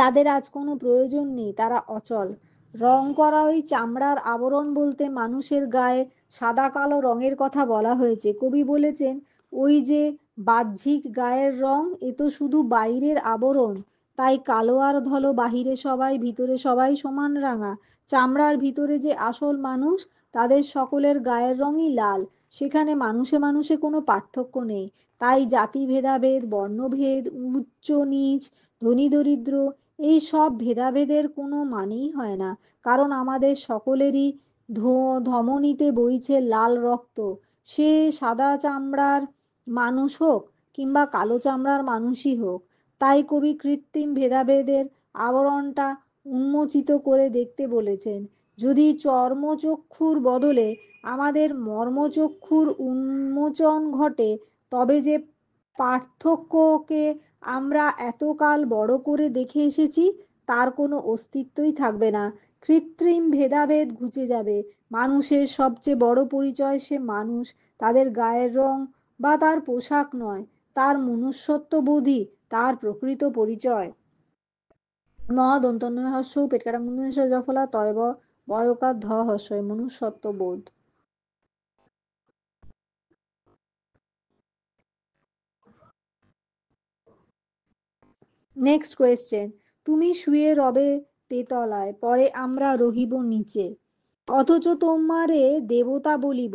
তাদের আজ কোনো প্রয়োজন নেই, তারা অচল। রং করা ওই চামড়ার আবরণ বলতে মানুষের গায়ে সাদা কালো রঙের কথা বলা হয়েছে। কবি বলেছেন, ওই যে বাহ্যিক গায়ের রং, এ তো শুধু বাইরের আবরণ, তাই কালো আর ধলো বাহিরে সবাই, ভিতরে সবাই সমান রাঙা। চামড়ার ভিতরে যে আসল মানুষ, তাদের সকলের গায়ের রঙই লাল। সেখানে মানুষে মানুষে কোনো পার্থক্য নেই। তাই জাতি ভেদাভেদ, বর্ণভেদ, উচ্চ নীচ, ধনী দরিদ্র, এই সব ভেদাভেদের কোনো মানেই হয় না, কারণ আমাদের সকলেরই ধমনীতে বইছে লাল রক্ত। সে সাদা চামড়ার মানুষ হোক কিংবা কালো চামড়ার মানুষই হোক। তাই কবি কৃত্রিম ভেদাভেদের আবরণটা উন্মোচিত করে দেখতে বলেছেন। যদি চর্মচক্ষুর বদলে আমাদের মর্মচক্ষুর উন্মোচন ঘটে, তবে যে পার্থক্যকে আমরা এতকাল বড় করে দেখে এসেছি, তার কোনো অস্তিত্বই থাকবে না। কৃত্রিম ভেদাভেদ ঘুচে যাবে। মানুষের সবচেয়ে বড় পরিচয় সে মানুষ, তাদের গায়ের রং বা তার পোশাক নয়, তার মনুষ্যত্ববোধই তার প্রকৃত পরিচয়। দন্তন্য হস্য পেটকাটা মনুষ্য জফলা তয়ব বয়কার ধ হস্যই মনুষ্যত্ববোধ। Next question. তুমি শুয়ে রবে তেতলায়, পরে আমরা রহিব নিচে, অথচ তোমারে দেবতা বলিব,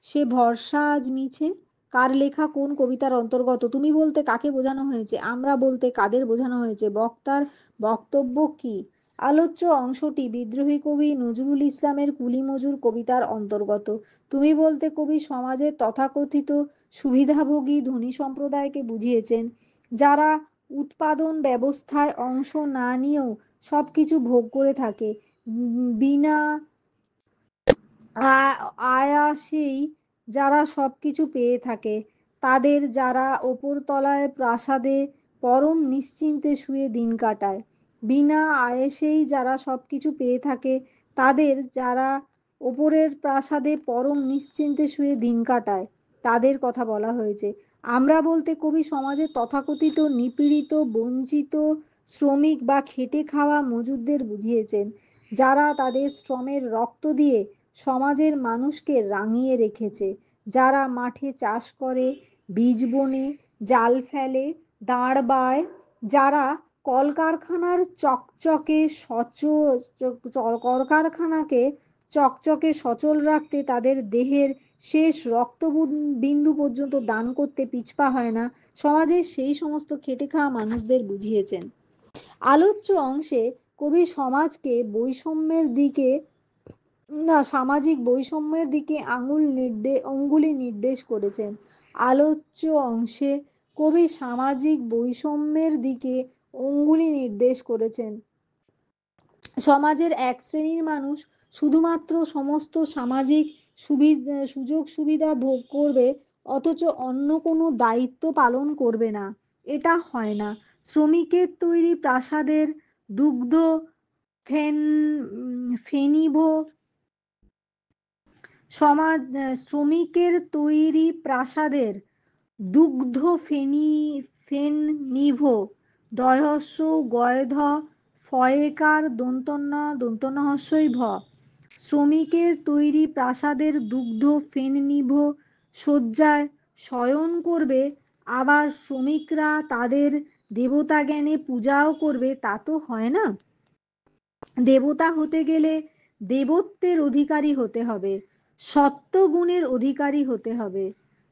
সে ভরসা আজ মিছে। কার লেখা কোন কবিতার অন্তর্গত? তুমি বলতে কাকে বোঝানো হয়েছে? আমরা বলতে কাদের বোঝানো হয়েছে? বক্তার বক্তব্য কি? আলোচ্য অংশটি বিদ্রোহী কবি নজরুল ইসলামের কুলি মজুর কবিতার অন্তর্গত। তুমি বলতে কবি সমাজের তথাকথিত সুবিধাভোগী ধনী সম্প্রদায়কে বুঝিয়েছেন, যারা উৎপাদন ব্যবস্থায় অংশ না নিয়েও সবকিছু ভোগ করে থাকে, বিনা আয়াসেই যারা সবকিছু পেয়ে থাকে, তাদের যারা ওপরতলায় প্রাসাদে পরম নিশ্চিন্তে শুয়ে দিন কাটায়। বিনা আয়েসেই যারা সবকিছু পেয়ে থাকে, তাদের যারা ওপরের প্রাসাদে পরম নিশ্চিন্তে শুয়ে দিন কাটায়, তাদের কথা বলা হয়েছে। আমরা বলতে কবি সমাজের তথাকথিত নিপীড়িত, বঞ্চিত শ্রমিক বা খেটে খাওয়া মজুরদের বুঝিয়েছেন, যারা তাদের শ্রমের রক্ত দিয়ে সমাজের মানুষকে রাঙিয়ে রেখেছে, যারা মাঠে চাষ করে, বীজ বোনে, জাল ফেলে, দাঁড় বায়, যারা কলকারখানার চকচকে কলকারখানাকে চকচকে সচল রাখতে তাদের দেহের শেষ রক্ত বিন্দু পর্যন্ত দান করতে পিছপা হয় না, সমাজের সেই সমস্ত খেটে খাওয়া মানুষদের বুঝিয়েছেন। আলোচ্য অংশে কবি সমাজকে বৈষম্যের দিকে সামাজিক বৈষম্যের দিকে অঙ্গুলি নির্দেশ করেছেন। আলোচ্য অংশে কবি সামাজিক বৈষম্যের দিকে অঙ্গুলি নির্দেশ করেছেন। সমাজের এক শ্রেণীর মানুষ শুধুমাত্র সমস্ত সামাজিক সুযোগ সুবিধা ভোগ করবে, অথচ অন্য কোনো দায়িত্ব পালন করবে না, এটা হয় না। শ্রমিকের তৈরি প্রাসাদের দুগ্ধ ফেন ফেনিভ সমাজ শ্রমিকের তৈরি প্রাসাদের দুগ্ধ ফেনিভ দয়হস্য গয়ধ ফয়েকার দন্তন্য হস্যই ভ। শ্রমিকের তৈরি প্রাসাদের দুগ্ধ ফেননিভ শয্যায় শয়ন করবে, আবার শ্রমিকরা তাদের দেবতা জ্ঞানে পূজাও করবে, তা তো হয় না। দেবতা হতে গেলে দেবত্বের অধিকারী হতে হবে, সত্ত্বগুণের অধিকারী হতে হবে।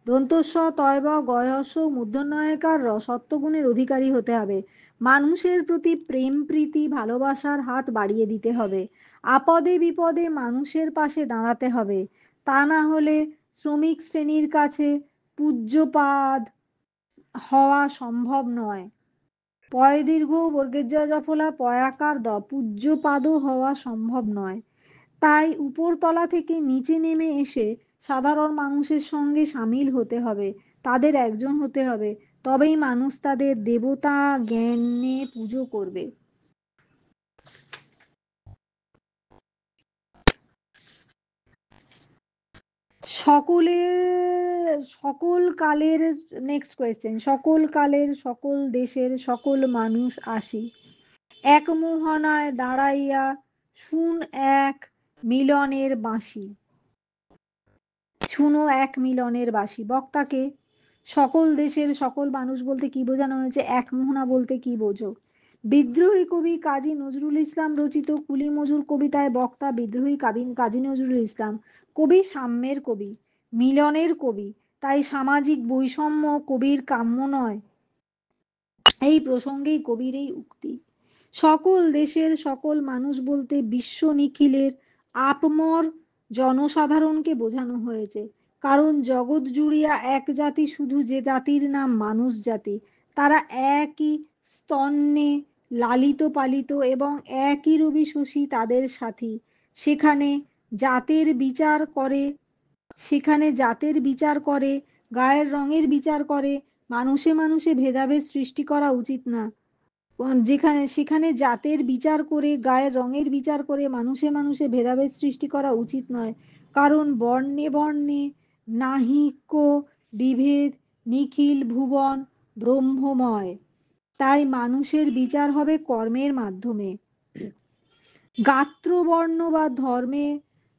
দন্তস্ব তয় বা গয়স্য মূর্ধন্যয়কার সত্ত্বগুণের অধিকারী হতে হবে। মানুষের প্রতি প্রেম প্রীতি ভালোবাসার হাত বাড়িয়ে দিতে হবে। আপদে বিপদে মানুষের পাশে দাঁড়াতে হবে। তা না হলে শ্রমিক শ্রেণীর কাছে পূজ্যপাদ হওয়া সম্ভব নয়। পয় দীর্ঘ বর্গের জয় জফলা পয়াকার পূজ্যপাদও হওয়া সম্ভব নয়। তাই উপরতলা থেকে নিচে নেমে এসে সাধারণ মানুষের সঙ্গে সামিল হতে হবে, তাদের একজন হতে হবে, তবেই মানুষ তাদের দেবতা জ্ঞানে পুজো করবে। সকল কালের, নেক্সট কোয়েশ্চেন, সকল কালের সকল দেশের সকল মানুষ আসি এক মোহনায় দাঁড়াইয়া শুন এক মিলনের বাঁশি। শুনো এক মিলনের বাঁশি। বক্তাকে সকল দেশের সকল মানুষ বলতে কি বোঝানো হয়েছে, এক মোহনা বলতে কি বোঝো? বিদ্রোহী কবি কাজী নজরুল ইসলাম রচিত কুলি মজুর কবিতায় বক্তা বিদ্রোহী কাজী নজরুল ইসলাম কবি সাম্যের কবি, মিলনের কবি, তাই সামাজিক বৈষম্য কবির কাম্য নয়। এই প্রসঙ্গেই কবির এই উক্তি। সকল দেশের সকল মানুষ বলতে বিশ্ব নিখিলের আপমর জনসাধারণকে বোঝানো হয়েছে, কারণ জগৎ জুড়িয়া এক জাতি, শুধু যে জাতির নাম মানুষ জাতি, তারা একই স্তন্যে লালিত পালিত এবং একই রবি শশী তাদের সাথী। সেখানে জাতের বিচার করে, গায়ের রঙের বিচার করে, মানুষে মানুষে ভেদাভেদ সৃষ্টি করা উচিত না। সেখানে জাতের বিচার করে, গায়ের রঙের বিচার করে, মানুষে মানুষে ভেদাভেদ সৃষ্টি করা উচিত নয়, কারণ বর্ণে বর্ণে নাহিক বিভেদ, নিখিল ভুবন ব্রহ্মময়। তাই মানুষের বিচার হবে কর্মের মাধ্যমে, গাত্রবর্ণ বা ধর্মে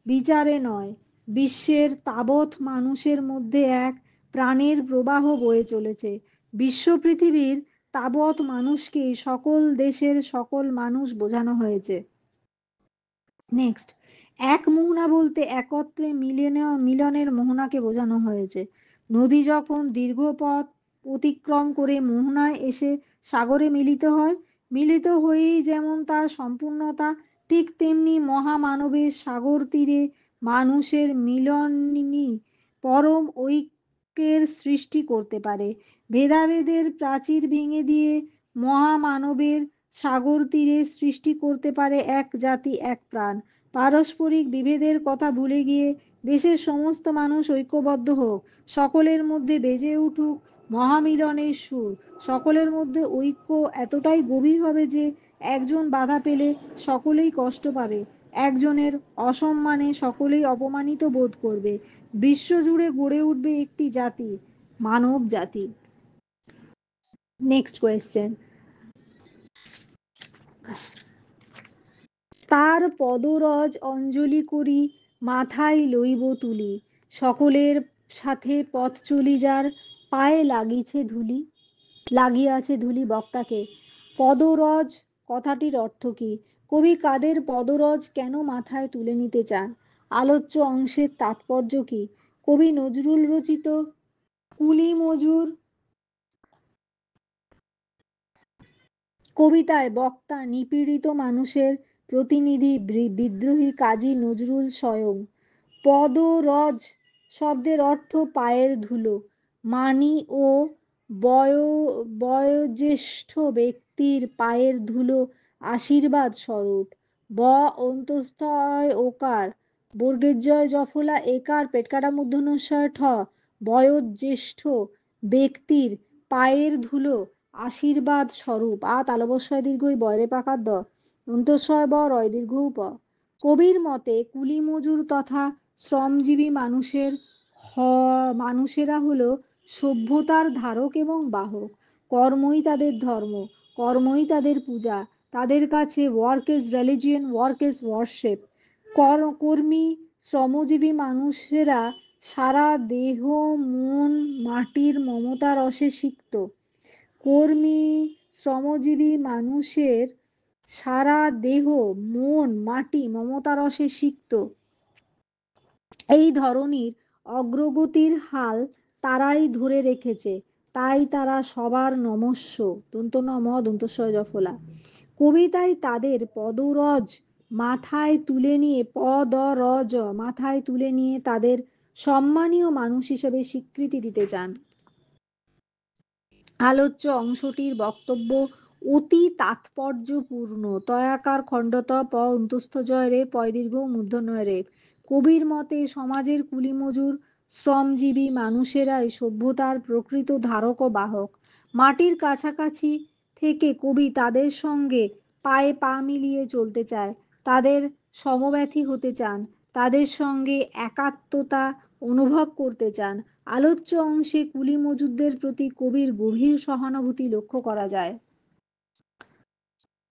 বিচারে নয়। বিশ্বের তাবৎ মানুষের মধ্যে এক প্রাণের প্রবাহ বয়ে চলেছে। বিশ্ব পৃথিবীর তাবৎ মানুষকে সকল দেশের সকল মানুষ বোঝানো হয়েছে। নেক্সট, এক মোহনা বলতে একত্রে মিলনের মোহনাকে বোঝানো হয়েছে। নদী যখন দীর্ঘ পথ অতিক্রম করে মোহনায় এসে সাগরে মিলিত হয়, মিলিত হয়েই যেমন তার সম্পূর্ণতা, ঠিক তেমনি মহামানবের সাগর তীরে মানুষের মিলনই পরম ঐক্যের সৃষ্টি করতে পারে। ভেদাভেদের প্রাচীর ভেঙে দিয়ে মহামানবের সাগর তীরে সৃষ্টি করতে পারে এক জাতি, এক প্রাণ। পারস্পরিক বিভেদের কথা ভুলে গিয়ে দেশের সমস্ত মানুষ ঐক্যবদ্ধ হোক, সকলের মধ্যে বেজে উঠুক মহামিলনের সুর। সকলের মধ্যে ঐক্য এতটাই গভীর হবে যে একজন বাধা পেলে সকলেই কষ্ট পাবে, একজনের অসম্মানে সকলেই অপমানিত বোধ করবে। বিশ্বজুড়ে গড়ে উঠবে একটি জাতি, মানব জাতি। নেক্সট কোয়েশ্চেন, তার পদরজ অঞ্জলি করি মাথায় লইব তুলি, সকলের সাথে পথ চলি যার পায়ে লাগিয়াছে ধুলি। বক্তাকে পদরজ কথাটির অর্থ কি? কবি কাদের পদরজ কেন মাথায় তুলে নিতে চান? আলোচ্য অংশের তাৎপর্য কি? কবি নজরুল রচিত কুলি মজুর কবিতায় বক্তা নিপীড়িত মানুষের প্রতিনিধি বিদ্রোহী কাজী নজরুল স্বয়ং। পদরজ শব্দের অর্থ পায়ের ধুলো। মানি ও বয়োজ্যেষ্ঠ ব্যক্তির পায়ের ধুলো আশীর্বাদ স্বরূপ। অন্তস্থয় ওকার বর্গের জয় জফলা একার পেটকাটা মূর্ধন্যস্বয় ঠ। বয়োজ্যেষ্ঠ ব্যক্তির পায়ের ধুলো আশীর্বাদ স্বরূপ। তালবস্বয় দীর্ঘই বয়রে পাকার দ অন্তস্বয় ব রয় দীর্ঘ প। কবির মতে কুলি মজুর তথা শ্রমজীবী মানুষেরা হলো সভ্যতার ধারক এবং বাহক। কর্মই তাদের ধর্ম, কর্মই তাদের পূজা। তাদের কাছে work is religion, work is warship. কর্মী শ্রমজীবী মানুষেরা সারা দেহ মন মাটির মমতা রসে সিক্ত। কর্মী শ্রমজীবী মানুষের সারা দেহ মন মাটি মমতা রসে সিক্ত। এই ধরনীর অগ্রগতির হাল তারাই ধরে রেখেছে, তাই তারা সবার নমস্য। দন্ত নম দন্তস্বয় জফলা। কবিতায় তাদের পদরজ মাথায় তুলে নিয়ে, পদরজ মাথায় তুলে নিয়ে তাদের সম্মানীয় মানুষ হিসেবে স্বীকৃতি দিতে চান। আলোচ্য অংশটির বক্তব্য অতি তাৎপর্যপূর্ণ। তয়াকার খণ্ডত প অন্তস্থ জয় রে পয় দীর্ঘ মূর্ধন্যয় রে। কবির মতে সমাজের কুলিমজুর শ্রমজীবী মানুষেরাই সভ্যতার প্রকৃত ধারক ও বাহক। মাটির কাছাকাছি থেকে কবি তাদের সঙ্গে পায়ে পা মিলিয়ে চলতে চায়, তাদের সমব্যথী হতে চান, তাদের সঙ্গে একাত্মতা অনুভব করতে চান। আলোচ্য অংশে কুলি মজুরদের প্রতি কবির গভীর সহানুভূতি লক্ষ্য করা যায়।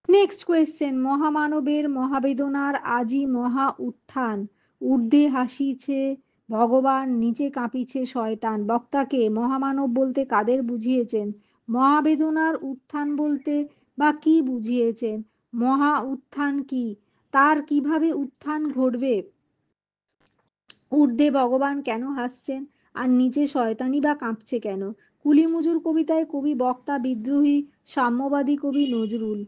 নেক্সট কোয়েশ্চেন, মহামানবের মহাবেদনার আজি মহা উত্থান, ঊর্ধ্বে হাসিছে ভগবান, নিচে কাঁপিছে শয়তান। বক্তাকে মহামানব বলতে কাদের বুঝিয়েছেন? মহাবেদনার উত্থান বলতে বা কি বুঝিয়েছেন? মহা উত্থান কি? তার কিভাবে উত্থান ঘটবে? ঊর্ধ্বে ভগবান কেন হাসছেন আর নিচে শয়তানি বা কাঁপছে কেন? কুলিমজুর কবিতায় কবি বক্তা বিদ্রোহী সাম্যবাদী কবি নজরুল।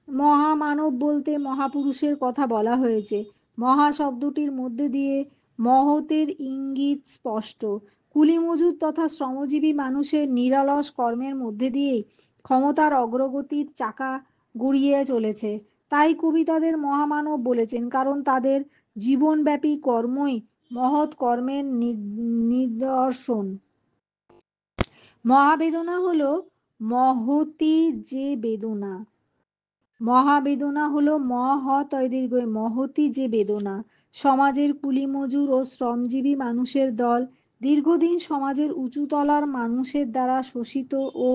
মহামানব বলতে মহাপুরুষের কথা বলা হয়েছে। মহা শব্দটির মধ্যে দিয়ে মহতের ইঙ্গিত স্পষ্ট। কুলিমজুর তথা শ্রমজীবী মানুষের নিরলস কর্মের মধ্যে দিয়েই ক্ষমতার অগ্রগতির চাকা গড়িয়ে চলেছে। তাই কবি তাদের মহামানব বলেছেন, কারণ তাদের জীবনব্যাপী কর্মই মহৎ কর্মের নিদর্শন। মহাবেদনা হলো মহতি যে বেদনা, মহাবেদনা হলো মহতয় মহতি যে বেদনা। সমাজের কুলিমজুর ও শ্রমজীবী মানুষের দল দীর্ঘদিন সমাজের উঁচুতলার মানুষের দ্বারা শোষিত ও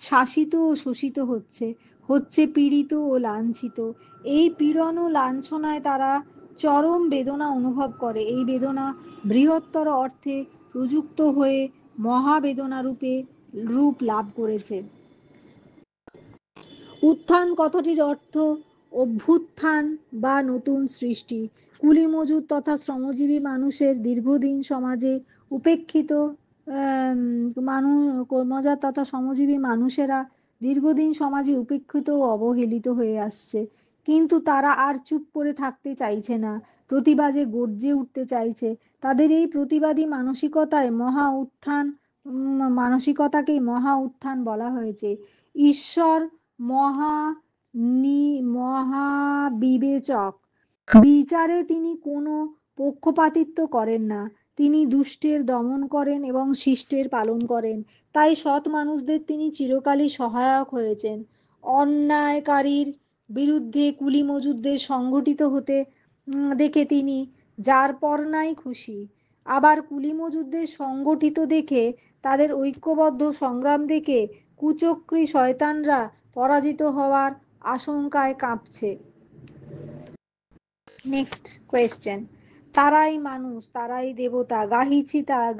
শাসিত ও শোষিত হচ্ছে, হচ্ছে পীড়িত ও লাঞ্ছিত। এই পীড়ন ও লাঞ্ছনায় তারা চরম বেদনা অনুভব করে। এই বেদনা বৃহত্তর অর্থে প্রযুক্ত হয়ে মহাবেদনা রূপ লাভ করেছে। উত্থান কথাটির অর্থ অভ্যুত্থান বা নতুন সৃষ্টি। কুলিমজুর তথা শ্রমজীবী মানুষের দীর্ঘদিন সমাজে উপেক্ষিত কর্মজাত তথা শ্রমজীবী মানুষেরা দীর্ঘদিন সমাজে উপেক্ষিত ও অবহেলিত হয়ে আসছে, কিন্তু তারা আর চুপ করে থাকতে চাইছে না, প্রতিবাদে গর্জে উঠতে চাইছে। তাদের এই প্রতিবাদী মানসিকতায় মানসিকতাকেই মহা উত্থান বলা হয়েছে। ঈশ্বর মহাবিবেচক, বিচারে তিনি কোনো পক্ষপাতিত্ব করেন না। তিনি দুষ্টের দমন করেন এবং শিষ্টের পালন করেন। তাই সৎ মানুষদের তিনি চিরকালই সহায়ক হয়েছেন। অন্যায়কারীর বিরুদ্ধে কুলি মজুরদের সংগঠিত হতে দেখে তিনি যার পর নাই খুশি। আবার কুলি মজুরদের সংগঠিত দেখে, তাদের ঐক্যবদ্ধ সংগ্রাম দেখে কুচক্রী শয়তানরা পরাজিত হওয়ার আশঙ্কায় কাঁপছে। নেক্সট কোয়েশ্চেন, তারাই মানুষ, তারাই দেবতা,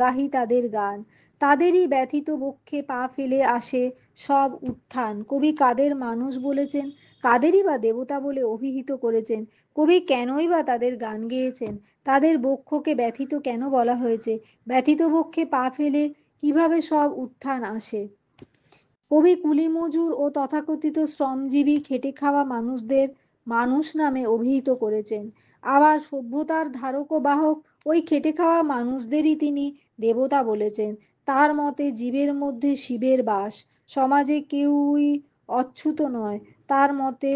গাহি তাদের গান, তাদেরই ব্যথিত বক্ষে পা ফেলে আসে সব উত্থান। কবি কাদের মানুষ বলেছেন, কাদেরই বা দেবতা বলে অভিহিত করেছেন? কবি কেনই বা তাদের গান গেয়েছেন? তাদের বক্ষকে ব্যথিত কেন বলা হয়েছে? ব্যথিত বক্ষে পা ফেলে কিভাবে সব উত্থান আসে? কবি কুলিমজুর ও তথাকথিত শ্রমজীবী খেটে খাওয়া মানুষদের মানুষ নামে অভিহিত করেছেন। আবার সভ্যতার ধারক ও বাহক ওই খেটে খাওয়া মানুষদেরই তিনি দেবতা বলেছেন। তার মতে জীবের মধ্যে শিবের বাস, সমাজে কেউই অচ্যুত নয়। তার মতে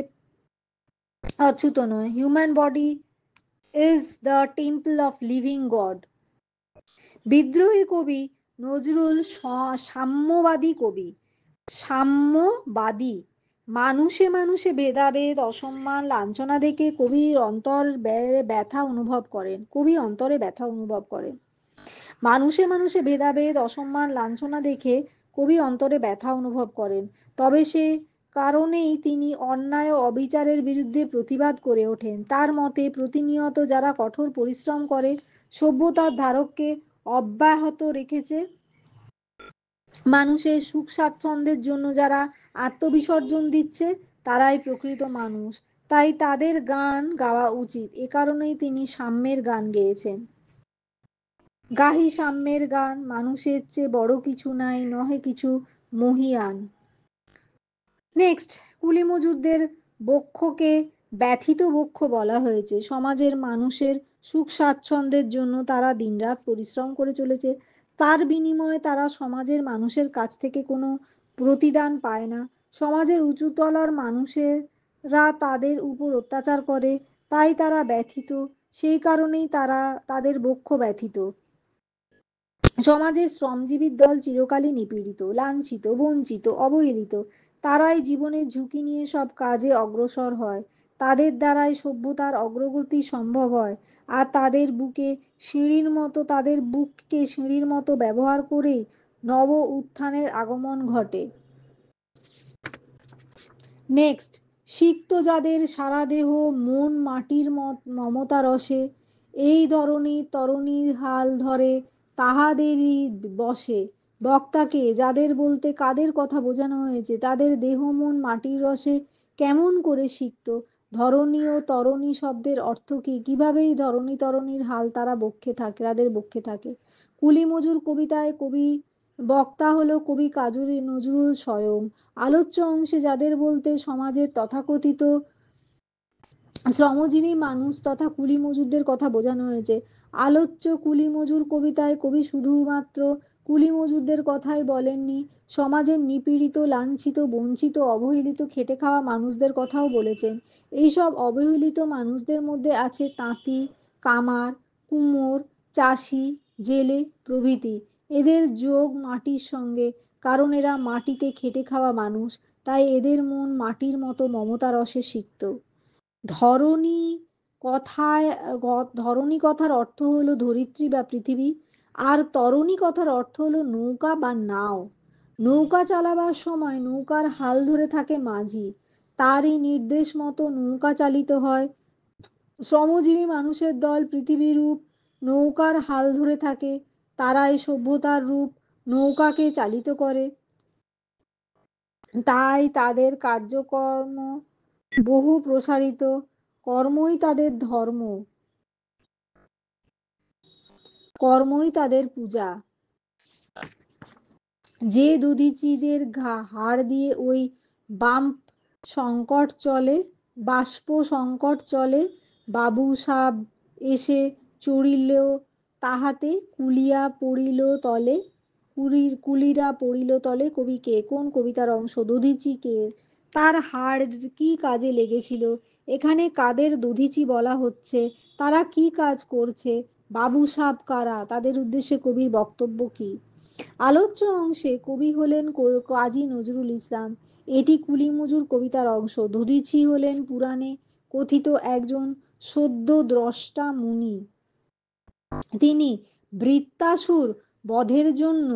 অচ্যুত নয়, human body is the temple of living god. বিদ্রোহী কবি নজরুল সাম্যবাদী কবি, সাম্যবাদী। মানুষে মানুষে ভেদাভেদ, অসম্মান, লাঞ্ছনা দেখে কবির ব্যথা অনুভব করেন। কবি অন্তরে ব্যথা অনুভব করেন। মানুষে মানুষে ভেদাভেদ, অসম্মান, লাঞ্ছনা দেখে কবি অন্তরে ব্যথা অনুভব করেন। তবে সে কারণেই তিনি অন্যায় ও অবিচারের বিরুদ্ধে প্রতিবাদ করে ওঠেন। তার মতে প্রতিনিয়ত যারা কঠোর পরিশ্রম করে সভ্যতার ধারককে অব্যাহত রেখেছে, মানুষের সুখ স্বাচ্ছন্দ্যের জন্য যারা আত্মবিসর্জন দিচ্ছে, তারাই প্রকৃত মানুষ। তাই তাদের গান গাওয়া উচিত। এ কারণেই তিনি সাম্যের গান গেয়েছেন। গাহি সাম্যের গান, মানুষের চেয়ে বড় কিছু নাই, নহে কিছু মহিয়ান। নেক্সট, কুলি মজুরদের বক্ষকে ব্যথিত বক্ষ বলা হয়েছে। সমাজের মানুষের সুখ স্বাচ্ছন্দ্যের জন্য তারা দিনরাত পরিশ্রম করে চলেছে, তার বিনিময়ে তারা সমাজের মানুষের কাছ থেকে কোনো প্রতিদান পায় না। সমাজের উঁচুতলার মানুষেরা তাদের উপর অত্যাচার করে, তাই তারা ব্যথিত, সেই কারণেই তাদের বক্ষ ব্যথিত। সমাজের শ্রমজীবীর দল চিরকালই নিপীড়িত, লাঞ্ছিত, বঞ্চিত, অবহেলিত। তারাই জীবনের ঝুঁকি নিয়ে সব কাজে অগ্রসর হয়, তাদের দ্বারাই সভ্যতার অগ্রগতি সম্ভব হয়, আর তাদের বুককে সিঁড়ির মতো ব্যবহার করেই নব উত্থানের আগমন ঘটে। নেক্সট, সিক্ত যাদের সারা দেহ মন মাটির মমতা রসে, এই ধরনের তরণীর হাল ধরে তাহাদেরই বসে। বক্তাকে যাদের বলতে কাদের কথা বোঝানো হয়েছে? তাদের দেহ মন মাটির রসে কেমন করে সিক্ত? ধরণী ও তরণী শব্দের অর্থ কি? কিভাবে এই ধরণী তরণীর হাল তাদের বক্ষে থাকে? কুলি মজুর কবিতায় বক্তা হলো কবি কাজী নজরুল স্বয়ং। আলোচ্য অংশে যাদের বলতে সমাজের তথাকথিত শ্রমজীবী মানুষ তথা কুলি মজুরদের কথা বোঝানো হয়েছে। আলোচ্য কুলি মজুর কবিতায় কবি শুধুমাত্র কুলি মজুরদের কথাই বলেননি, সমাজের নিপীড়িত, লাঞ্ছিত, বঞ্চিত, অবহেলিত খেটে খাওয়া মানুষদের কথাও বলেছেন। এইসব অবহেলিত মানুষদের মধ্যে আছে তাঁতি, কামার, কুমোর, চাষি, জেলে প্রভৃতি। এদের যোগ মাটির সঙ্গে, কারণ এরা মাটিতে খেটে খাওয়া মানুষ, তাই এদের মন মাটির মতো মমতা রসে সিক্ত। ধরণী কথায় ধরণী কথার অর্থ হলো ধরিত্রী বা পৃথিবী, আর তরণী কথার অর্থ হলো নৌকা বা নাও। নৌকা চালাবার সময় নৌকার হাল ধরে থাকে মাঝি, তারই নির্দেশ মতো নৌকা চালিত হয়। শ্রমজীবী মানুষের দল পৃথিবী রূপ নৌকার হাল ধরে থাকে, তারাই সভ্যতার রূপ নৌকাকে চালিত করে। তাই তাদের কার্যকর্ম বহু প্রসারিত, কর্মই তাদের ধর্ম, কর্মই তাদের পূজা। যে দধিচিদের হাড় দিয়ে ওই বাম্প সংকট চলে, বাষ্প সংকট চলে, বাবু সাব এসে চড়িলেও তাহাতে কুলিরা পড়িল তলে। কবি কে? কোন কবিতার অংশ? দধিচি কে? তার হাড় কি কাজে লেগেছিল? এখানে কাদের দধিচি বলা হচ্ছে? তারা কি কাজ করছে? বাবু সাব কারা? তাদের উদ্দেশ্যে কবির বক্তব্য কি? আলোচ্য অংশে কবি হলেন কাজী নজরুল ইসলাম। এটি কুলি মজুর কবিতার অংশ। দধিচি হলেন পুরাণে কথিত একজন সদ্য দ্রষ্টা মুনি। তিনি বৃত্তাসুর বধের জন্য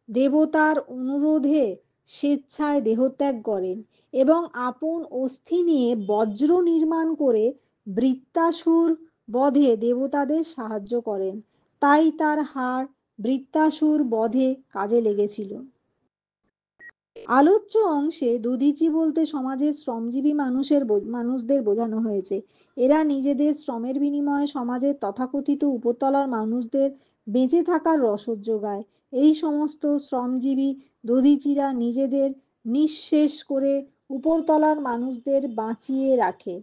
দেবতার অনুরোধে স্বেচ্ছায় দেহত্যাগ করেন এবং আপন অস্থি নিয়ে বজ্র নির্মাণ করে বৃত্তাসুর বধে দেবতাদের সাহায্য করেন। তাই তার হাড় বৃত্তাসুর বধে কাজে লেগেছিল। আলোচ্য অংশে দধিচি বলতে সমাজের শ্রমজীবী মানুষদের বোঝানো হয়েছে। এরা নিজেদের শ্রমের বিনিময়ে সমাজের তথাকথিত উপরতলার মানুষদের বেঁচে থাকার রসদ যোগায়। এই সমস্ত শ্রমজীবী দধিচিরা নিজেদের নিঃশেষ করে উপরতলার মানুষদের বাঁচিয়ে রাখে।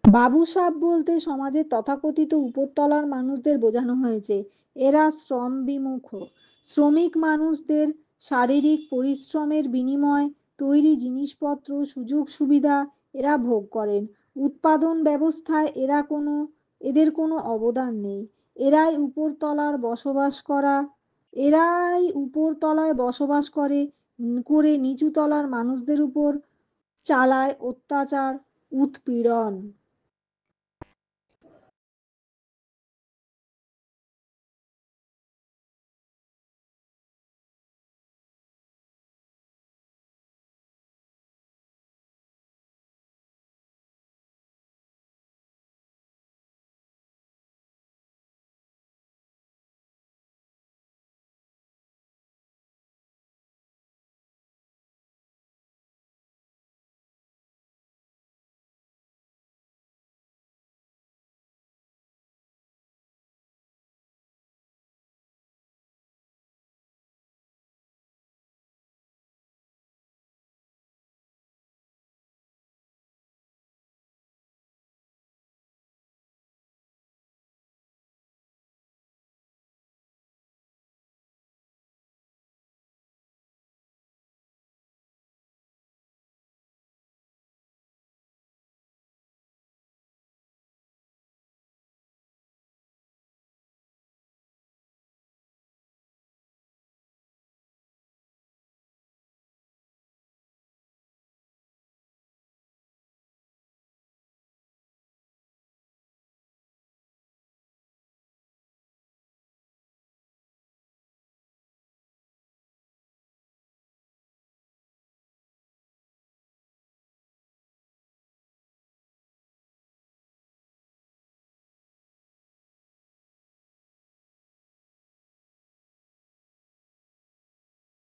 বাবুসাব বলতে সমাজের তথাকথিত উপরতলার মানুষদের বোঝানো হয়েছে। এরা শ্রম বিমুখ, শ্রমিক মানুষদের শারীরিক পরিশ্রমের বিনিময়ে তৈরি জিনিসপত্র, সুযোগ সুবিধা এরা ভোগ করেন। উৎপাদন ব্যবস্থায় এদের কোনো অবদান নেই। এরাই উপরতলায় বসবাস করে নিচুতলার মানুষদের উপর চালায় অত্যাচার, উৎপীড়ন।